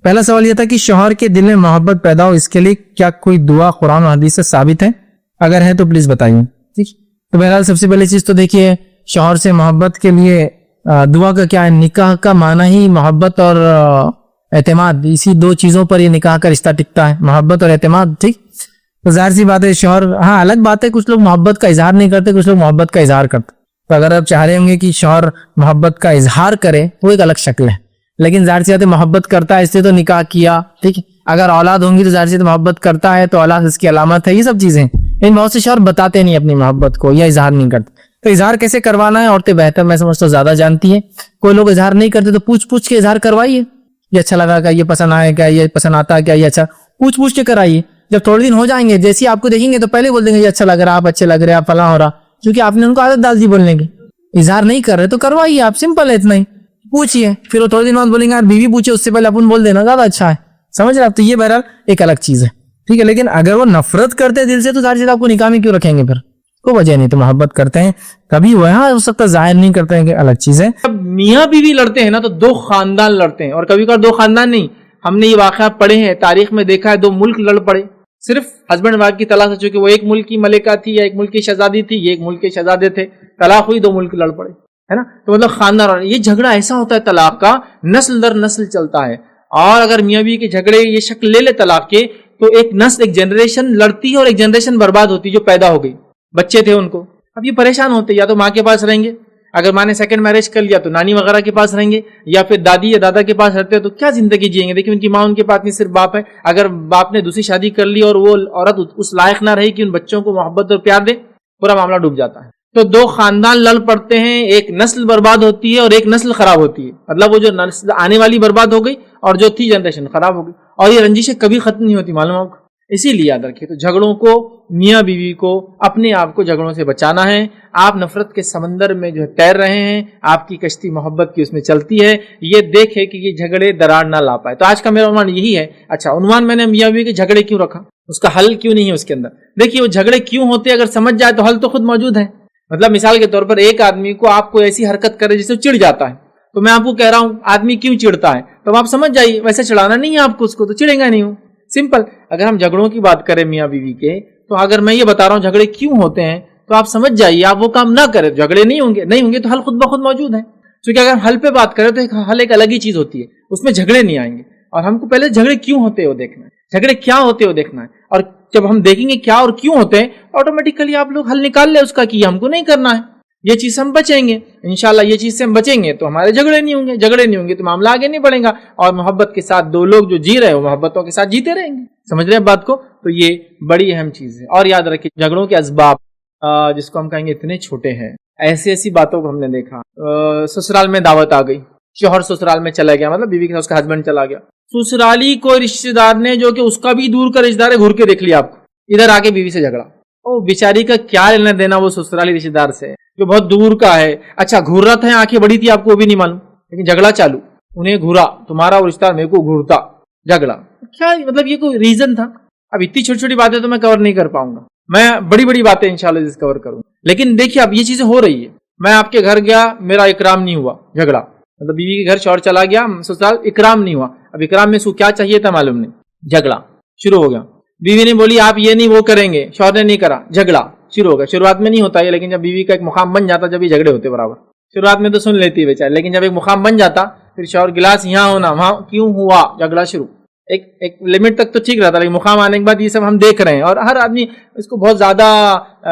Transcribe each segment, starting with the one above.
پہلا سوال یہ تھا کہ شوہر کے دل میں محبت پیدا ہو اس کے لیے کیا کوئی دعا قرآن و حدیث سے ثابت ہے؟ اگر ہے تو پلیز بتائیے. ٹھیک، تو بہرحال سب سے پہلی چیز تو دیکھیے شوہر سے محبت کے لیے دعا کا کیا ہے. نکاح کا معنی ہی محبت اور اعتماد، اسی دو چیزوں پر یہ نکاح کا رشتہ ٹکتا ہے، محبت اور اعتماد. ٹھیک، تو ظاہر سی بات ہے شوہر، ہاں الگ بات ہے کچھ لوگ محبت کا اظہار نہیں کرتے، کچھ لوگ محبت کا اظہار کرتے. تو اگر آپ چاہ رہے ہوں گے کہ شوہر محبت کا اظہار کرے وہ ایک الگ شکل ہے، لیکن ظاہر سی بات ہے محبت کرتا ہے اس لیے تو نکاح کیا. ٹھیک ہے، اگر اولاد ہوں گی تو ظاہر سی محبت کرتا ہے تو اولاد اس کی علامت ہے. یہ سب چیزیں لیکن بہت سے شوہر بتاتے نہیں اپنی محبت کو یا اظہار نہیں کرتے. تو اظہار کیسے کروانا ہے عورتیں بہتر میں سمجھتا ہوں زیادہ جانتی ہیں. کوئی لوگ اظہار نہیں کرتے تو پوچھ کے اظہار کروائیے. یہ اچھا لگا کیا، یہ پسند آئے کیا، یہ پسند آتا کیا، یہ اچھا پوچھ کے کرائیے. جب تھوڑے دن ہو جائیں گے جیسے آپ کو دیکھیں گے تو پہلے بول دیں گے یہ اچھا لگ رہا، آپ اچھے لگ رہے، آپ فلاں ہو رہا، کیونکہ آپ نے ان کو عادت ڈال دی بولنے کی. اظہار نہیں کر رہے تو کروائیے آپ، سمپل ہے اتنا ہی. پوچھیے، پھر وہ تھوڑے دن بعد بولیں گے یار بیوی پوچھے اس سے پہلے اپن بول دینا زیادہ اچھا ہے. سمجھ رہے آپ؟ تو یہ بہرحال ایک الگ چیز ہے. ٹھیک ہے، لیکن اگر وہ نفرت کرتے دل سے تو ظاہر سی آپ کو نکاح میں کیوں رکھیں گے؟ پھر کوئی وجہ نہیں. تو محبت کرتے ہیں کبھی وہاں ہو سکتا ظاہر نہیں کرتے ہیں کہ الگ چیز ہے. جب میاں بیوی لڑتے ہیں نا تو دو خاندان لڑتے ہیں، اور کبھی کبھار دو خاندان نہیں، ہم نے یہ واقعات پڑھے ہیں، تاریخ میں دیکھا ہے. دو ملک لڑ پڑے صرف ہسبینڈ وائف کی طلاق سے، چونکہ وہ ایک ملک کی ملکہ تھی یا ایک ملک کی شہزادی تھی، یہ ایک ملک کے شہزادے تھے، طلاق ہوئی، دو ملک لڑ پڑے، ہے نا. تو مطلب خاندان، یہ جھگڑا ایسا ہوتا ہے طلاق کا، نسل در نسل چلتا ہے. اور اگر میاں بیوی کے جھگڑے یہ شکل لے لے طلاق کے تو ایک نسل، ایک جنریشن لڑتی ہے اور ایک جنریشن برباد ہوتی ہے جو پیدا ہو گئی. بچے تھے ان کو، اب یہ پریشان ہوتے، یا تو ماں کے پاس رہیں گے، اگر ماں نے سیکنڈ میرج کر لیا تو نانی وغیرہ کے پاس رہیں گے، یا پھر دادی یا دادا کے پاس رہتے تو کیا زندگی جئیں گے. دیکھیں ان کی ماں ان کے پاس نہیں، صرف باپ ہے. اگر باپ نے دوسری شادی کر لی اور وہ عورت اس لائق نہ رہی کہ ان بچوں کو محبت اور پیار دے، پورا معاملہ ڈوب جاتا ہے. تو دو خاندان لڑ پڑتے ہیں، ایک نسل برباد ہوتی ہے اور ایک نسل خراب ہوتی ہے. مطلب وہ جو نسل آنے والی برباد ہو گئی اور جو تھی جنریشن خراب ہو گئی. اور یہ رنجشیں کبھی ختم نہیں ہوتی، معلوم آپ کو. اسی لیے یاد رکھیے تو جھگڑوں کو، میاں بیوی کو اپنے آپ کو جھگڑوں سے بچانا ہے. آپ نفرت کے سمندر میں جو ہے تیر رہے ہیں، آپ کی کشتی محبت کی اس میں چلتی ہے. یہ دیکھے کہ یہ جھگڑے درار نہ لا پائے. تو آج کا میرا عنوان یہی ہے. اچھا عنوان میں نے میاں بیوی کے جھگڑے کیوں رکھا، اس کا حل کیوں نہیں ہے اس کے اندر. دیکھیے وہ جھگڑے کیوں ہوتے ہیں اگر سمجھ جائے تو حل تو خود موجود ہے. مطلب مثال کے طور پر ایک آدمی کو آپ کو ایسی حرکت کرے جس سے چڑ جاتا ہے، تو میں آپ کو کہہ رہا ہوں آدمی کیوں چڑھتا ہے، تو آپ سمجھ جائیے ویسے چڑھانا نہیں ہے آپ کو، اس کو تو چڑھے گا نہیں ہوں. سمپل. اگر ہم جھگڑوں کی بات کریں میاں بیوی کے، تو اگر میں یہ بتا رہا ہوں جھگڑے کیوں ہوتے ہیں تو آپ سمجھ جائیے، آپ وہ کام نہ کریں، جھگڑے نہیں ہوں گے تو حل خود بخود موجود ہے. کیونکہ اگر ہم حل پہ بات کریں تو حل ایک الگ ہی چیز ہوتی ہے، اس میں جھگڑے نہیں آئیں گے. اور ہم کو پہلے جھگڑے کیوں ہوتے ہو دیکھنا ہے، جھگڑے کیا ہوتے ہو دیکھنا ہے. اور جب ہم دیکھیں گے کیا اور کیوں ہوتے ہیں، آٹومیٹیکلی آپ لوگ حل نکال لیں اس کا کہ یہ ہم کو نہیں کرنا ہے، یہ چیز ہم بچیں گے انشاءاللہ. یہ چیز سے ہم بچیں گے تو ہمارے جھگڑے نہیں ہوں گے تو معاملہ آگے نہیں بڑھے گا. اور محبت کے ساتھ دو لوگ جو جی رہے ہیں وہ محبتوں کے ساتھ جیتے رہیں گے. سمجھ رہے ہیں بات کو؟ تو یہ بڑی اہم چیز ہے. اور یاد رکھیے جھگڑوں کے اسباب جس کو ہم کہیں گے اتنے چھوٹے ہیں. ایسی باتوں کو ہم نے دیکھا، سسرال میں دعوت آ گئی، شوہر سسرال میں چلا گیا، مطلب بیوی کے ساتھ اس کا ہسبینڈ چلا گیا، سسرالی کوئی رشتے دار نے جو کہ اس کا بھی دور کا رشتے دار ہے گھر کے دیکھ لیا آپ کو، ادھر آ کے بیوی سے جھگڑا. او بیچاری کا کیا لینا دینا وہ سسرالی رشتے دار سے جو بہت دور کا ہے. اچھا گھورا تھا، آنکھیں بڑی تھی، آپ کو وہ بھی نہیں معلوم، لیکن جھگڑا چالو. انہیں گھورا، تمہارا وہ رشتہ میرے کو گھورتا، جھگڑا. کیا مطلب یہ کوئی ریزن تھا؟ اب اتنی چھوٹی چھوٹی باتیں تو میں کور نہیں کر پاؤں گا، میں بڑی بڑی باتیں انشاءاللہ جس کور کروں. لیکن دیکھیے اب یہ چیزیں ہو رہی ہے. میں آپ کے گھر گیا، میرا اکرام نہیں ہوا، جھگڑا. مطلب بیوی کے گھر شوہر چلا گیا، سسرال اکرام نہیں ہوا. اب اکرام میں کیا چاہیے تھا معلوم نہیں، جھگڑا شروع ہو گیا. بیوی نے بولی آپ یہ نہیں وہ کریں گے، شوہر نے نہیں کرا، جھگڑا شروع ہو گیا. شروعات میں نہیں ہوتا ہے لیکن جب بیوی کا ایک مقام بن جاتا، جب یہ جھگڑے ہوتے برابر. شروعات میں تو سن لیتی ہے بیچارے، لیکن جب ایک مقام بن جاتا پھر شوہر گلاس یہاں ہونا وہاں کیوں ہوا، جھگڑا شروع. ایک لمٹ تک تو ٹھیک رہتا، لیکن مقام آنے کے بعد یہ سب ہم دیکھ رہے ہیں. اور ہر آدمی اس کو بہت زیادہ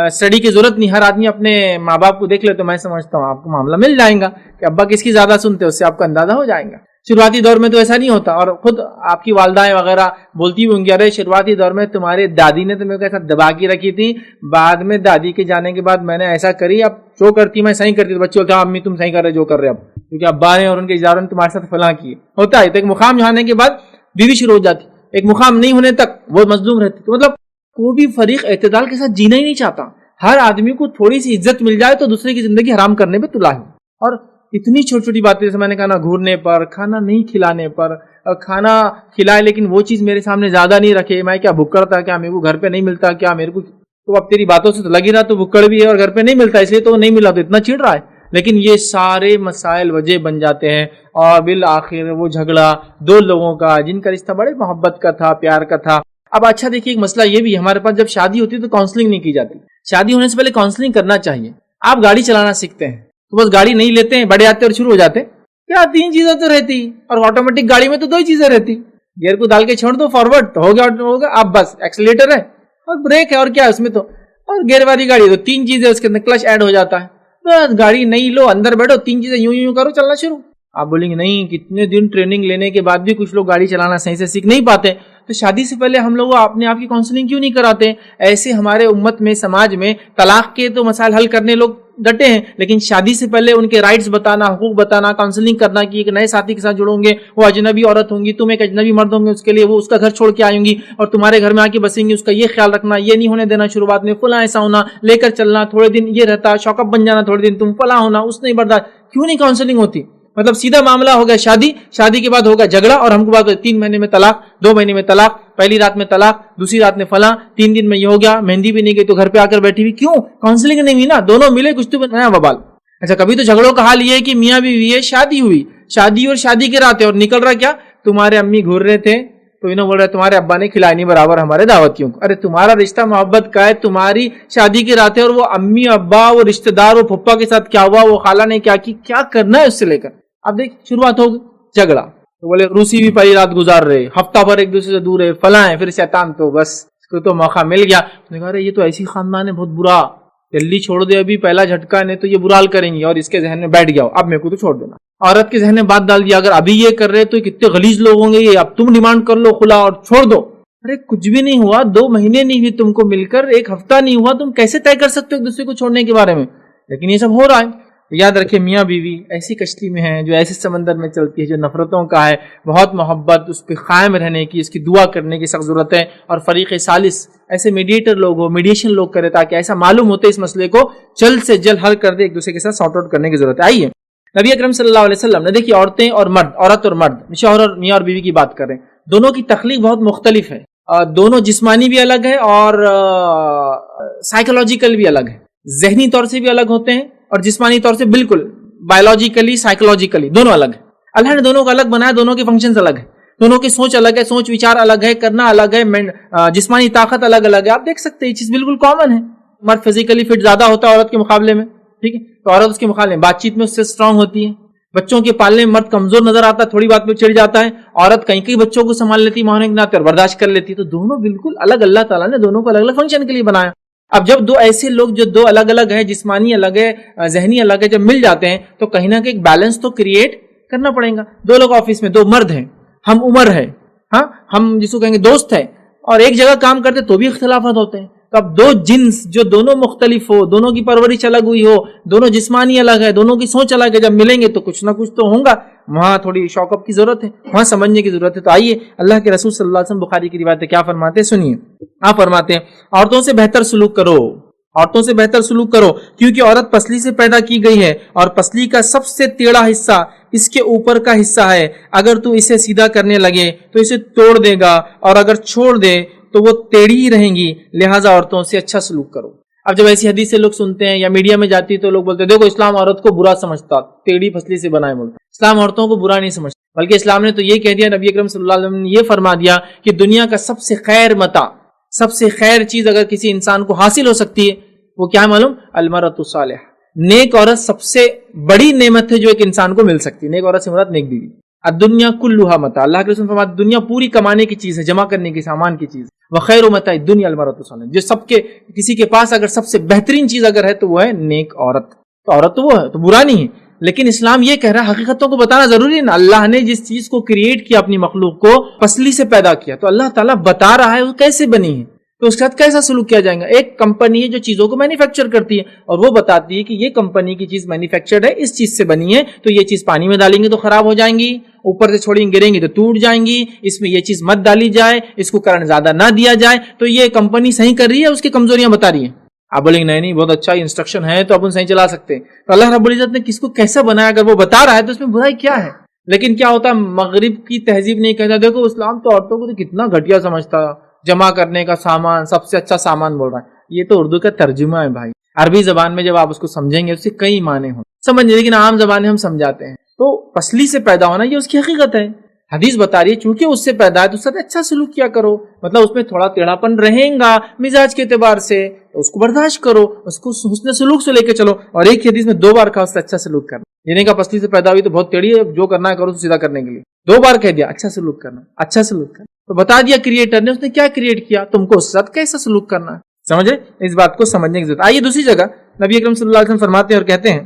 اسٹڈی کی ضرورت نہیں، ہر آدمی اپنے ماں باپ کو دیکھ لے تو میں سمجھتا ہوں آپ کو معاملہ مل جائے گا کہ ابا کس کی زیادہ سنتے، اس سے آپ کو اندازہ ہو جائے گا. شروعاتی دور میں تو ایسا نہیں ہوتا. اور خود آپ کی والدائیں وغیرہ بولتی ہوں گی ارے شروعاتی دور میں تمہاری دادی نے تمہیں ایسا دبا کے رکھی تھی، بعد میں دادی کے جانے کے بعد میں نے ایسا کری، اب جو کرتی میں صحیح کرتی. بچوں کیا امی تم صحیح کر رہے جو کر رہے اب، کیونکہ ابا نے اور ان کے اجاروں نے تمہارے ساتھ فلاں کیے. ہوتا ہے تو ایک مقام جانے کے بعد بیوی شروع ہو جاتی، ایک مقام نہیں ہونے تک وہ مظلوم رہتی. تو مطلب کوئی بھی فریق اعتدال کے ساتھ جینا ہی نہیں چاہتا. ہر آدمی کو تھوڑی سی عزت مل جائے تو دوسرے کی زندگی حرام کرنے پہ تلا ہے. اور اتنی چھوٹی چھوٹی باتیں جیسے میں نے کہا نا، گھورنے پر، کھانا نہیں کھلانے پر، اور کھانا کھلائے لیکن وہ چیز میرے سامنے زیادہ نہیں رکھے، میں کیا بھکڑ تھا کیا، میرے کو گھر پہ نہیں ملتا کیا، میرے کو تو اب تیری باتوں سے تو لگی رہا تو بھکڑ بھی ہے اور گھر پہ نہیں ملتا اس لیے تو نہیں ملا تو اتنا چڑ رہا ہے. لیکن یہ سارے مسائل وجہ بن جاتے ہیں اور بالآخر وہ جھگڑا دو لوگوں کا جن کا رشتہ بڑے محبت کا تھا، پیار کا تھا۔ اب اچھا دیکھیے، ایک مسئلہ یہ بھی ہمارے پاس جب شادی ہوتی ہے تو کاؤنسلنگ نہیں کی جاتی۔ شادی ہونے سے پہلے کاؤنسلنگ کرنا چاہیے۔ آپ گاڑی چلانا سیکھتے ہیں تو بس گاڑی نہیں لیتے ہیں، بڑے آتے اور شروع ہو جاتے ہیں، کیا 3 چیزیں تو رہتی، اور آٹومیٹک گاڑی میں تو 2 چیزیں رہتی، گیئر کو ڈال کے چھوڑ دو فارورڈ تو ہو گیا، آپ بس ایکسیلیٹر ہے اور بریک ہے اور کیا ہے اس میں، تو اور گیئر والی گاڑی تو 3 چیزیں، اس کے اندر کلچ ایڈ ہو جاتا ہے، بس گاڑی نہیں لو، اندر بیٹھو، 3 چیزیں یوں کرو، چلنا شروع۔ آپ بولیں گے نہیں، کتنے دن ٹریننگ لینے کے بعد بھی کچھ لوگ گاڑی چلانا صحیح سے سیکھ نہیں پاتے، تو شادی سے پہلے ہم لوگ اپنے آپ کی کاؤنسلنگ کیوں نہیں کراتے؟ ایسے ہمارے امت میں، سماج میں طلاق کے تو مسائل حل کرنے لوگ ڈٹے ہیں، لیکن شادی سے پہلے ان کے رائٹس بتانا، حقوق بتانا، کاؤنسلنگ کرنا کہ ایک نئے ساتھی کے ساتھ جڑو گے، وہ اجنبی عورت ہوں گی، تم ایک اجنبی مرد ہوں گے، اس کے لیے وہ اس کا گھر چھوڑ کے آئیں گی اور تمہارے گھر میں آ کے بسیں گی، اس کا یہ خیال رکھنا، یہ نہیں ہونے دینا شروعات میں، فلاں ایسا ہونا، لے کر چلنا، تھوڑے دن یہ رہتا، شوق اپ بن جانا، تھوڑے دن تم فلاں ہونا، اس نہیں برداشت، کیوں نہیں کاؤنسلنگ ہوتی؟ مطلب سیدھا معاملہ ہو گیا شادی کے بعد ہوگا جھگڑا، اور ہم کو بات 3 مہینے میں طلاق، 2 مہینے میں طلاق، پہلی رات میں طلاق، دوسری رات میں فلاں، 3 دن میں یہ ہو گیا، مہندی بھی نہیں گئی تو گھر پہ آ کر بیٹھی ہوئی، کیوں؟ کاؤنسلنگ نہیں ہوئی نا، دونوں ملے کچھ تو نیا ببال۔ اچھا، کبھی تو جھگڑوں کا حال یہ ہے کہ میاں بیوی ہے، شادی ہوئی، شادی اور شادی کے رات ہے، اور نکل رہا کیا، تمہارے امی گھور رہے تھے تو انہوں بول رہے تمہارے ابا نے کھلائی نہیں برابر ہمارے دعوتیوں کو۔ ارے تمہارا رشتہ محبت کا ہے، تمہاری شادی کی رات ہے، اور وہ امی ابا، وہ رشتہ دار، وہ پھپھا کے ساتھ کیا ہوا، وہ خالہ نے کیا کی، کیا کرنا ہے اس سے لے کر۔ اب دیکھ شروعات ہو گئی جھگڑا، تو بولے روسی بھی پہلی رات گزار رہے، ہفتہ بھر ایک دوسرے سے دور ہے، فلاں ہے، پھر شیطان تو بس اس کو تو موقع مل گیا، اس نے کہا یہ تو ایسی خاندان ہے بہت برا، جلدی چھوڑ دے، ابھی پہلا جھٹکا نہیں تو یہ برا حال کریں گی، اور اس کے ذہن میں بیٹھ گیا اب میرے کو تو چھوڑ دینا۔ عورت کے ذہن میں بات ڈال دیا، اگر ابھی یہ کر رہے تو کتنے غلیظ لوگ ہوں گے یہ، اب تم ڈیمانڈ کر لو خلا اور چھوڑ دو۔ ارے کچھ بھی نہیں ہوا، 2 مہینے نہیں ہوئے تم کو مل کر، 1 ہفتہ نہیں ہوا، تم کیسے طے کر سکتے ہو ایک دوسرے کو چھوڑنے کے بارے میں؟ لیکن یہ سب ہو رہا ہے۔ یاد رکھیں، میاں بیوی ایسی کشتی میں ہیں جو ایسے سمندر میں چلتی ہے جو نفرتوں کا ہے، بہت محبت اس پہ قائم رہنے کی، اس کی دعا کرنے کی سخت ضرورت ہے، اور فریق ثالث ایسے میڈیٹر لوگ ہو، میڈیشن لوگ کرے، تاکہ ایسا معلوم ہوتے اس مسئلے کو جلد سے جلد حل کر دے، ایک دوسرے کے ساتھ سارٹ آؤٹ کرنے کی ضرورت ہے۔ آئیے نبی اکرم صلی اللہ علیہ وسلم نے دیکھیے، عورتیں اور مرد، عورت اور مرد، شوہر اور میاں اور بیوی کی بات کر رہے ہیں، دونوں کی تخلیق بہت مختلف ہے، دونوں جسمانی بھی الگ ہے اور سائیکولوجیکل بھی الگ ہے، ذہنی طور سے بھی الگ ہوتے ہیں اور جسمانی طور سے بالکل بایولوجیکلی سائیکولوجیکلی دونوں الگ ہیں۔ اللہ نے دونوں کو الگ بنایا، دونوں کے فنکشنز الگ ہیں، دونوں کی سوچ الگ ہے، سوچ وچار الگ ہے، کرنا الگ ہے، جسمانی طاقت الگ الگ ہے۔ آپ دیکھ سکتے ہیں یہ چیز بالکل کامن ہے، مرد فزیکلی فٹ زیادہ ہوتا ہے عورت کے مقابلے میں، ٹھیک ہے، تو عورت اس کے مقابلے میں بات چیت میں اس سے اسٹرانگ ہوتی ہے، بچوں کے پالنے میں مرد کمزور نظر آتا ہے، تھوڑی بات پہ چڑھ جاتا ہے، عورت کئی بچوں کو سنبھال لیتی ماں ہونے کے ناطے اور برداشت کر لیتی، تو دونوں بالکل الگ، اللہ تعالیٰ نے دونوں کو الگ الگ فنکشن کے لیے بنایا۔ اب جب 2 ایسے لوگ جو 2 الگ الگ ہیں، جسمانی الگ ہے، ذہنی الگ ہے، جب مل جاتے ہیں تو کہیں نہ کہیں ایک بیلنس تو کریٹ کرنا پڑے گا۔ 2 لوگ آفس میں، 2 مرد ہیں، ہم عمر ہے، ہاں ہم جس کو کہیں گے دوست ہے، اور ایک جگہ کام کرتے تو بھی اختلافات ہوتے ہیں، تو اب 2 جنس جو دونوں مختلف ہو، دونوں کی پرورش الگ ہوئی ہو، دونوں جسمانی الگ ہے، دونوں کی سوچ الگ ہے، جب ملیں گے تو کچھ نہ کچھ تو ہوگا، وہاں تھوڑی شوق اپ کی ضرورت ہے، وہاں سمجھنے کی ضرورت ہے۔ تو آئیے اللہ کے رسول صلی اللہ علیہ وسلم بخاری کی روایت کیا فرماتے ہیں، سنیے۔ آپ فرماتے ہیں عورتوں سے بہتر سلوک کرو، عورتوں سے بہتر سلوک کرو، کیونکہ عورت پسلی سے پیدا کی گئی ہے، اور پسلی کا سب سے ٹیڑھا حصہ اس کے اوپر کا حصہ ہے، اگر تو اسے سیدھا کرنے لگے تو اسے توڑ دے گا، اور اگر چھوڑ دے تو وہ ٹیڑھی ہی رہیں گی، لہٰذا عورتوں سے اچھا سلوک کرو۔ اب جب ایسی حدیث سے لوگ سنتے ہیں یا میڈیا میں جاتی تو لوگ بولتے ہیں دیکھو اسلام عورت کو برا سمجھتا، ٹیڑھی پسلی سے بنائے، بولتا اسلام عورتوں کو برا نہیں سمجھتا، بلکہ اسلام نے تو یہ کہہ دیا، نبی اکرم صلی اللہ علیہ وسلم نے یہ فرما دیا کہ دنیا کا سب سے خیر متاع، سب سے خیر چیز اگر کسی انسان کو حاصل ہو سکتی ہے وہ کیا ہے معلوم؟ المرأۃ الصالحہ، نیک عورت سب سے بڑی نعمت ہے جو ایک انسان کو مل سکتی ہے۔ نیک عورت سے مراد نیک بیوی۔ الدنیا کلھا متاع، اللہ کے رسول فرماتے دنیا پوری کمانے کی چیز ہے، جمع کرنے کی سامان کی چیز، وخیر متاع الدنیا المرأۃ الصالحہ، جو سب کے کسی کے پاس اگر سب سے بہترین چیز اگر ہے تو وہ ہے نیک عورت، تو عورت تو وہ ہے، تو برا نہیں ہے، لیکن اسلام یہ کہہ رہا ہے حقیقتوں کو بتانا ضروری ہے نا۔ اللہ نے جس چیز کو کریٹ کیا، اپنی مخلوق کو پسلی سے پیدا کیا، تو اللہ تعالیٰ بتا رہا ہے وہ کیسے بنی ہے، تو اس کے ساتھ کیسا سلوک کیا جائے گا۔ ایک کمپنی ہے جو چیزوں کو مینوفیکچر کرتی ہے اور وہ بتاتی ہے کہ یہ کمپنی کی چیز مینوفیکچرڈ ہے، اس چیز سے بنی ہے، تو یہ چیز پانی میں ڈالیں گے تو خراب ہو جائیں گی، اوپر سے چھوڑیں گے گریں گی تو ٹوٹ جائیں گی، اس میں یہ چیز مت ڈالی جائے، اس کو کرنٹ زیادہ نہ دیا جائے، تو یہ کمپنی صحیح کر رہی ہے، اس کی کمزوریاں بتا رہی ہے۔ آپ بولیں گے نہیں بہت اچھا انسٹرکشن ہے تو اپن صحیح چلا سکتے ہیں، تو اللہ رب العزت نے کس کو کیسا بنایا اگر وہ بتا رہا ہے تو اس میں برائی کیا ہے؟ لیکن کیا ہوتا ہے، مغرب کی تہذیب نہیں کہتا دیکھو اسلام تو عورتوں کو تو کتنا گھٹیا سمجھتا، جمع کرنے کا سامان سب سے اچھا سامان بول رہا ہے۔ یہ تو اردو کا ترجمہ ہے بھائی، عربی زبان میں جب آپ اس کو سمجھیں گے اس سے کئی معنی ہوں۔ سمجھنے، لیکن عام زبان میں ہم سمجھاتے ہیں. تو پسلی سے پیدا ہونا یہ اس کی حقیقت ہے. حدیث بتا رہی ہے چونکہ اس سے پیدا ہے تو اس سے اچھا سلوک کیا کرو. مطلب اس میں تھوڑا ٹیڑھا پن رہے گا مزاج کے اعتبار سے تو اس کو برداشت کرو، اس کو حسن سلوک سے لے کے چلو. اور ایک حدیث میں 2 بار کہا اس سے اچھا سلوک کرنا. جنہیں کا پسلی سے پیدا ہوئی تو بہت ٹیڑھی ہے، جو کرنا ہے کرو تو سیدھا کرنے کے لیے 2 بار کہہ دیا اچھا سلوک کرنا، اچھا سلوک کرنا. تو بتا دیا کریٹر نے، اس نے کیا کریٹ کیا، تم کو اس کے ساتھ کیسا سلوک کرنا ہے. سمجھ رہے؟ اس بات کو سمجھنے کی ضرورت. آئیے دوسری جگہ نبی اکرم صلی اللہ علیہ وسلم فرماتے ہیں اور کہتے ہیں،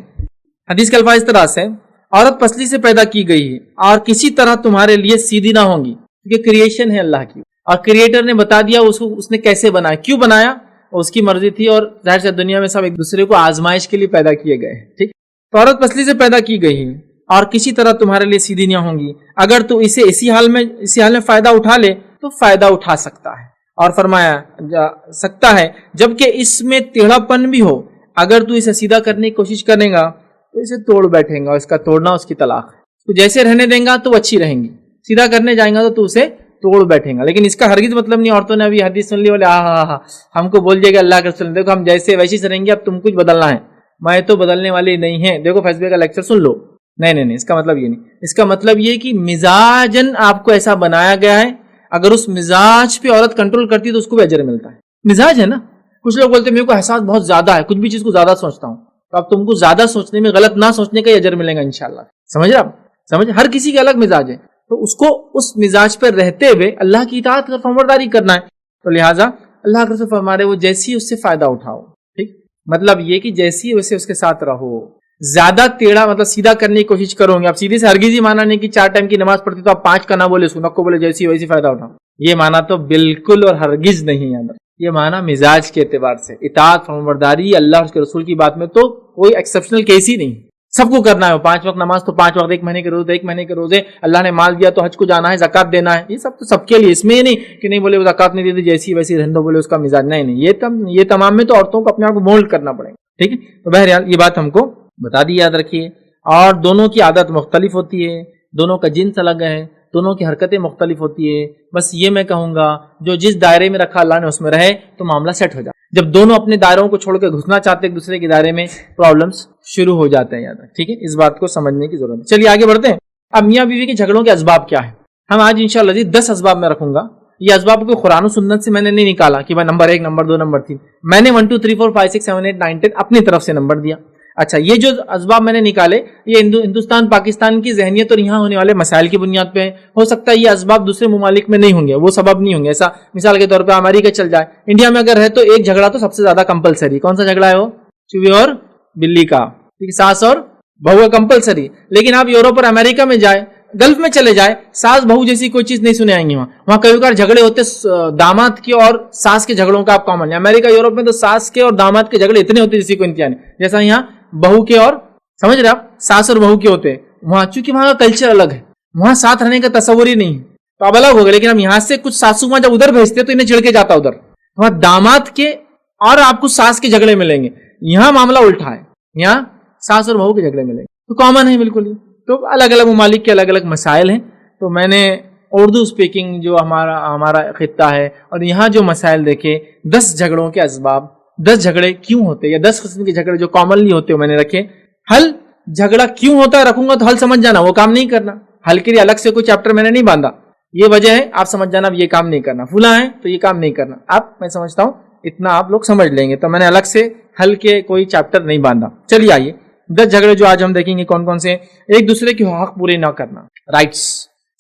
حدیث کے الفاظ اس طرح سے، عورت پسلی سے پیدا کی گئی ہے اور کسی طرح تمہارے لیے سیدھی نہ ہوں گی، کیونکہ کریشن ہے اللہ کی اور کریٹر نے بتا دیا اس نے کیسے بنایا، کیوں بنایا، اس کی مرضی تھی. اور ظاہر سے دنیا میں سب ایک دوسرے کو آزمائش کے لیے پیدا کیے گئے. ٹھیک، تو عورت پسلی سے پیدا کی گئی ہے اور کسی طرح تمہارے لیے سیدھی نہ ہوں گی. اگر تو اسے اسی حال میں فائدہ اٹھا لے تو فائدہ اٹھا سکتا ہے. اور فرمایا سکتا ہے جبکہ اس میں ٹیڑھا پن بھی ہو. اگر تو اسے سیدھا کرنے کی کوشش کرے گا تو اسے توڑ بیٹھے گا. اس کا توڑنا اس کی طلاق ہے. تو جیسے رہنے دیں گا تو وہ اچھی رہیں گی، سیدھا کرنے جائیں گا تو اسے توڑ بیٹھے گا. لیکن اس کا ہرگز مطلب نہیں عورتوں نے ابھی حدیث سن لی بولے ہاں ہم کو بول دیا کہ اللہ کے رسول دیکھو ہم جیسے ویسے سے رہیں گے، اب تم کچھ بدلنا ہے. میں تو بدلنے والی نہیں ہے، دیکھو فیس بک کا لیکچر سن لو. نہیں، اس کا مطلب یہ نہیں. اس کا مطلب یہ کہ مزاجن آپ کو ایسا بنایا گیا ہے، اگر اس مزاج پہ عورت کنٹرول کرتی ہے تو اس کو بھی اجر ملتا ہے. مزاج ہے نا. کچھ لوگ بولتے ہیں میرے کو احساس بہت زیادہ ہے، کچھ بھی چیز کو زیادہ سوچتا ہوں، تو اب تم کو زیادہ سوچنے میں، غلط نہ سوچنے کا اجر ملے گا انشاءاللہ. سمجھ رہے آپ؟ سمجھ، ہر کسی کا الگ مزاج ہے، تو اس کو اس مزاج پر رہتے ہوئے اللہ کی اطاعت اور فرمانبرداری کرنا ہے. تو لہٰذا اللہ کے رسول فرما رہے وہ جیسی اس سے فائدہ اٹھاؤ. ٹھیک، مطلب یہ کہ جیسی ویسے اس کے ساتھ رہو. زیادہ ٹیڑھا مطلب سیدھا کرنے کی کوشش کرو گے. اب سیدھے سے ہرگز ہی مانا نہیں کہ 4 ٹائم کی نماز پڑھتی تو آپ 5 کا نہ بولے، سنت کو بولے، جیسی ویسی فائدہ اٹھاؤ. یہ مانا تو بالکل اور ہرگز نہیں ہے. یہ مانا مزاج کے اعتبار سے اطاعت فرمانبرداری اللہ اور اس کے رسول کی بات میں تو کوئی ایکسیپشنل کیس ہی نہیں. سب کو کرنا ہے. 5 وقت نماز تو 5 وقت، 1 مہینے کے روزے 1 مہینے کے روزے، اللہ نے مال دیا تو حج کو جانا ہے، زکات دینا ہے. یہ سب تو سب کے لیے. اس میں یہ نہیں کہ نہیں بولے وہ زکات نہیں دیتے جیسی ویسی رہنے دو، بولے اس کا مزاج. نہیں، یہ تمام میں تو عورتوں کو اپنے آپ کو مولڈ کرنا پڑے گا. ٹھیک ہے، تو بہرحال یہ بات ہم کو بتا دی، یاد رکھیے. اور دونوں کی عادت مختلف ہوتی ہے، دونوں کا جنس الگ ہے، دونوں کی حرکتیں مختلف ہوتی ہے. بس یہ میں کہوں گا جو جس دائرے میں رکھا اللہ نے اس میں رہے تو معاملہ سیٹ ہو جائے. جب دونوں اپنے دائروں کو چھوڑ کے گھسنا چاہتے ایک دوسرے کے دائرے میں، پرابلمس شروع ہو جاتے ہیں. یاد رکھ، ٹھیک ہے، اس بات کو سمجھنے کی ضرورت ہے. چلیے آگے بڑھتے ہیں. اب میاں بیوی کے جھگڑوں کے اسباب کیا ہیں؟ ہم آج انشاءاللہ 10 اسباب میں رکھوں گا. یہ اسباب کو قرآن و سنت سے میں نے نہیں نکالا کہ میں نمبر 1 نمبر 2 نمبر 3. میں نے 1 2 3 4 5 6 7 8 9 10 اپنی طرف سے نمبر دیا. اچھا، یہ جو اسباب میں نے نکالے یہ ہندوستان پاکستان کی ذہنیت اور یہاں ہونے والے مسائل کی بنیاد پہ ہیں. ہو سکتا ہے یہ اسباب دوسرے ممالک میں نہیں ہوں گے، وہ سبب نہیں ہوں گے. ایسا مثال کے طور پہ امریکہ چل جائے، انڈیا میں اگر ہے تو ایک جھگڑا تو سب سے زیادہ کمپلسری. کون سا جھگڑا ہے وہ؟ چوہے اور بلی کا. ساس اور بہو کا کمپلسری. لیکن آپ یورپ اور امریکہ میں جائے، گلف میں چلے جائے، ساس بہو جیسی کوئی چیز نہیں سنے آئیں گے. وہاں کئی بار جھگڑے ہوتے داماد کے اور ساس کے جھگڑوں کا آپ کامن ہے. امریکہ یورپ میں تو ساس کے اور داماد کے جھگڑے اتنے ہوتے جیسی کوئی انتہا نہیں، جیسا یہاں بہو کے اور، سمجھ رہے آپ، ساس اور بہو کے ہوتے ہیں. وہاں چونکہ وہاں کا کلچر الگ ہے، وہاں ساتھ رہنے کا تصور ہی نہیں ہے تو اب الگ ہو گئے. لیکن ہم یہاں سے کچھ ساسو ماں جب ادھر بھیجتے تو انہیں چڑھ کے جاتا ادھر. وہاں داماد کے اور آپ کو ساس کے جھگڑے ملیں گے. یہاں معاملہ الٹا ہے، یہاں ساس اور بہو کے جھگڑے ملیں گے. تو کامن ہے بالکل. تو الگ الگ ممالک کے الگ الگ مسائل ہیں. تو میں نے اردو اسپیکنگ جو ہمارا خطہ ہے اور یہاں جو مسائل دیکھے، 10 جھگڑوں کے اسباب، 10 جھگڑے کیوں ہوتے یا 10 قسم کے جھگڑے جو کامنلی ہوتے ہیں میں نے رکھے. حل جھگڑا کیوں ہوتا ہے رکھوں گا تو حل سمجھ جانا، وہ کام نہیں کرنا. حل کے لیے الگ سے کوئی چیپٹر میں نے نہیں باندھا. یہ وجہ ہے آپ سمجھ جانا یہ کام نہیں کرنا، فلاں ہے تو یہ کام نہیں کرنا. میں سمجھتا ہوں اتنا آپ لوگ سمجھ لیں گے. تو میں نے الگ سے حل کے کوئی چیپٹر نہیں باندھا. چلیے آئیے 10 جھگڑے جو آج ہم دیکھیں گے کون کون سے. ایک دوسرے کے حق پورے نہ کرنا، رائٹس.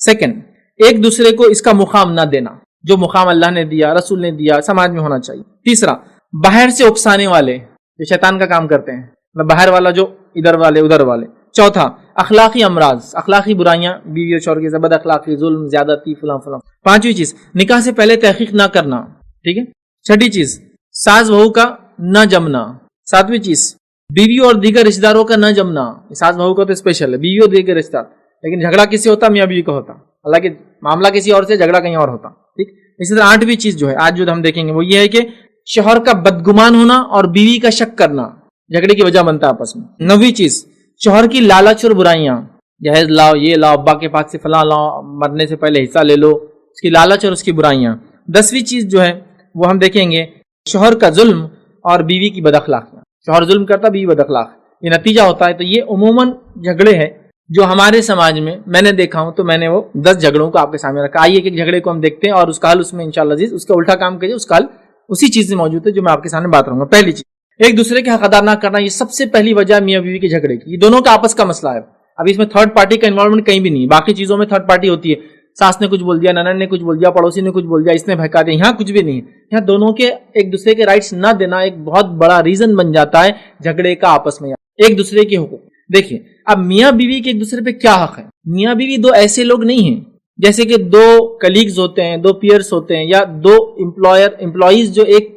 سیکنڈ، ایک دوسرے کو اس کا مقام نہ دینا جو مقام اللہ نے دیا، رسول نے دیا، سماج میں ہونا چاہیے. تیسرا، باہر سے اکسانے والے جو شیطان کا کام کرتے ہیں، باہر والا جو ادھر والے ادھر والے. چوتھا، اخلاقی امراض، اخلاقی برائیاں، بیوی اور شوہر کی بد اخلاقی، ظلم، زیادتی، فلاں فلاں. پانچویں چیز، نکاح سے پہلے تحقیق نہ کرنا. ٹھیک ہے. چھٹی چیز، ساس بہو کا نہ جمنا. ساتویں چیز، بیوی اور دیگر رشتہ داروں کا نہ جمنا. ساس بہو کا تو اسپیشل ہے، بیوی اور دیگر رشتہ دار. لیکن جھگڑا کسی ہوتا میاں بیوی کا ہوتا، حالانکہ معاملہ کسی اور سے، جھگڑا کہیں اور ہوتا. ٹھیک. اسی طرح 8ویں چیز جو ہے آج جو ہم دیکھیں گے وہ یہ ہے کہ شوہر کا بدگمان ہونا اور بیوی کا شک کرنا جھگڑے کی وجہ بنتا ہے آپس میں. 9ویں چیز، شوہر کی لالچ اور برائیاں، جہیز لاؤ، یہ لاؤ، ابا کے پاس سے فلاں لاؤ، مرنے سے پہلے حصہ لے لو، اس کی لالچ اور اس کی برائیاں. 10ویں چیز جو ہے وہ ہم دیکھیں گے شوہر کا ظلم اور بیوی کی بد اخلاقیاں. شوہر ظلم کرتا، بیوی بد اخلاق. یہ نتیجہ ہوتا ہے. تو یہ عموماً جھگڑے ہیں جو ہمارے سماج میں نے دیکھا ہوں. تو میں نے وہ 10 جھگڑوں کو آپ کے سامنے رکھا. آئیے ایک جھگڑے کو ہم دیکھتے ہیں اور اس کا حل اس میں انشاءاللہ عزیز اس کا الٹا کام کیجیے, اس کا حل اسی چیز میں موجود ہے جو میں آپ کے سامنے بات کروں گا. پہلی چیز, ایک دوسرے کے حق ادا نہ کرنا, یہ سب سے پہلی وجہ میاں بیوی کے جھگڑے کی. یہ دونوں کا آپس کا مسئلہ ہے. اب اس میں تھرڈ پارٹی کا انوالومنٹ کہیں بھی نہیں. باقی چیزوں میں تھرڈ پارٹی ہوتی ہے, ساس نے کچھ بول دیا, ننند نے کچھ بول دیا, پڑوسی نے کچھ بول دیا, اس نے بہکا دیا. یہاں کچھ بھی نہیں ہے. یہاں دونوں کے ایک دوسرے کے رائٹس نہ دینا ایک بہت بڑا ریزن بن جاتا ہے جھگڑے کا آپس میں. ایک دوسرے کے حقوق دیکھیے. اب میاں بیوی کے ایک دوسرے پہ کیا حق ہے. میاں بیوی دو ایسے لوگ نہیں ہیں جیسے کہ دو کلیگز ہوتے ہیں, دو پیئرس ہوتے ہیں, یا دو امپلائیز جو ایک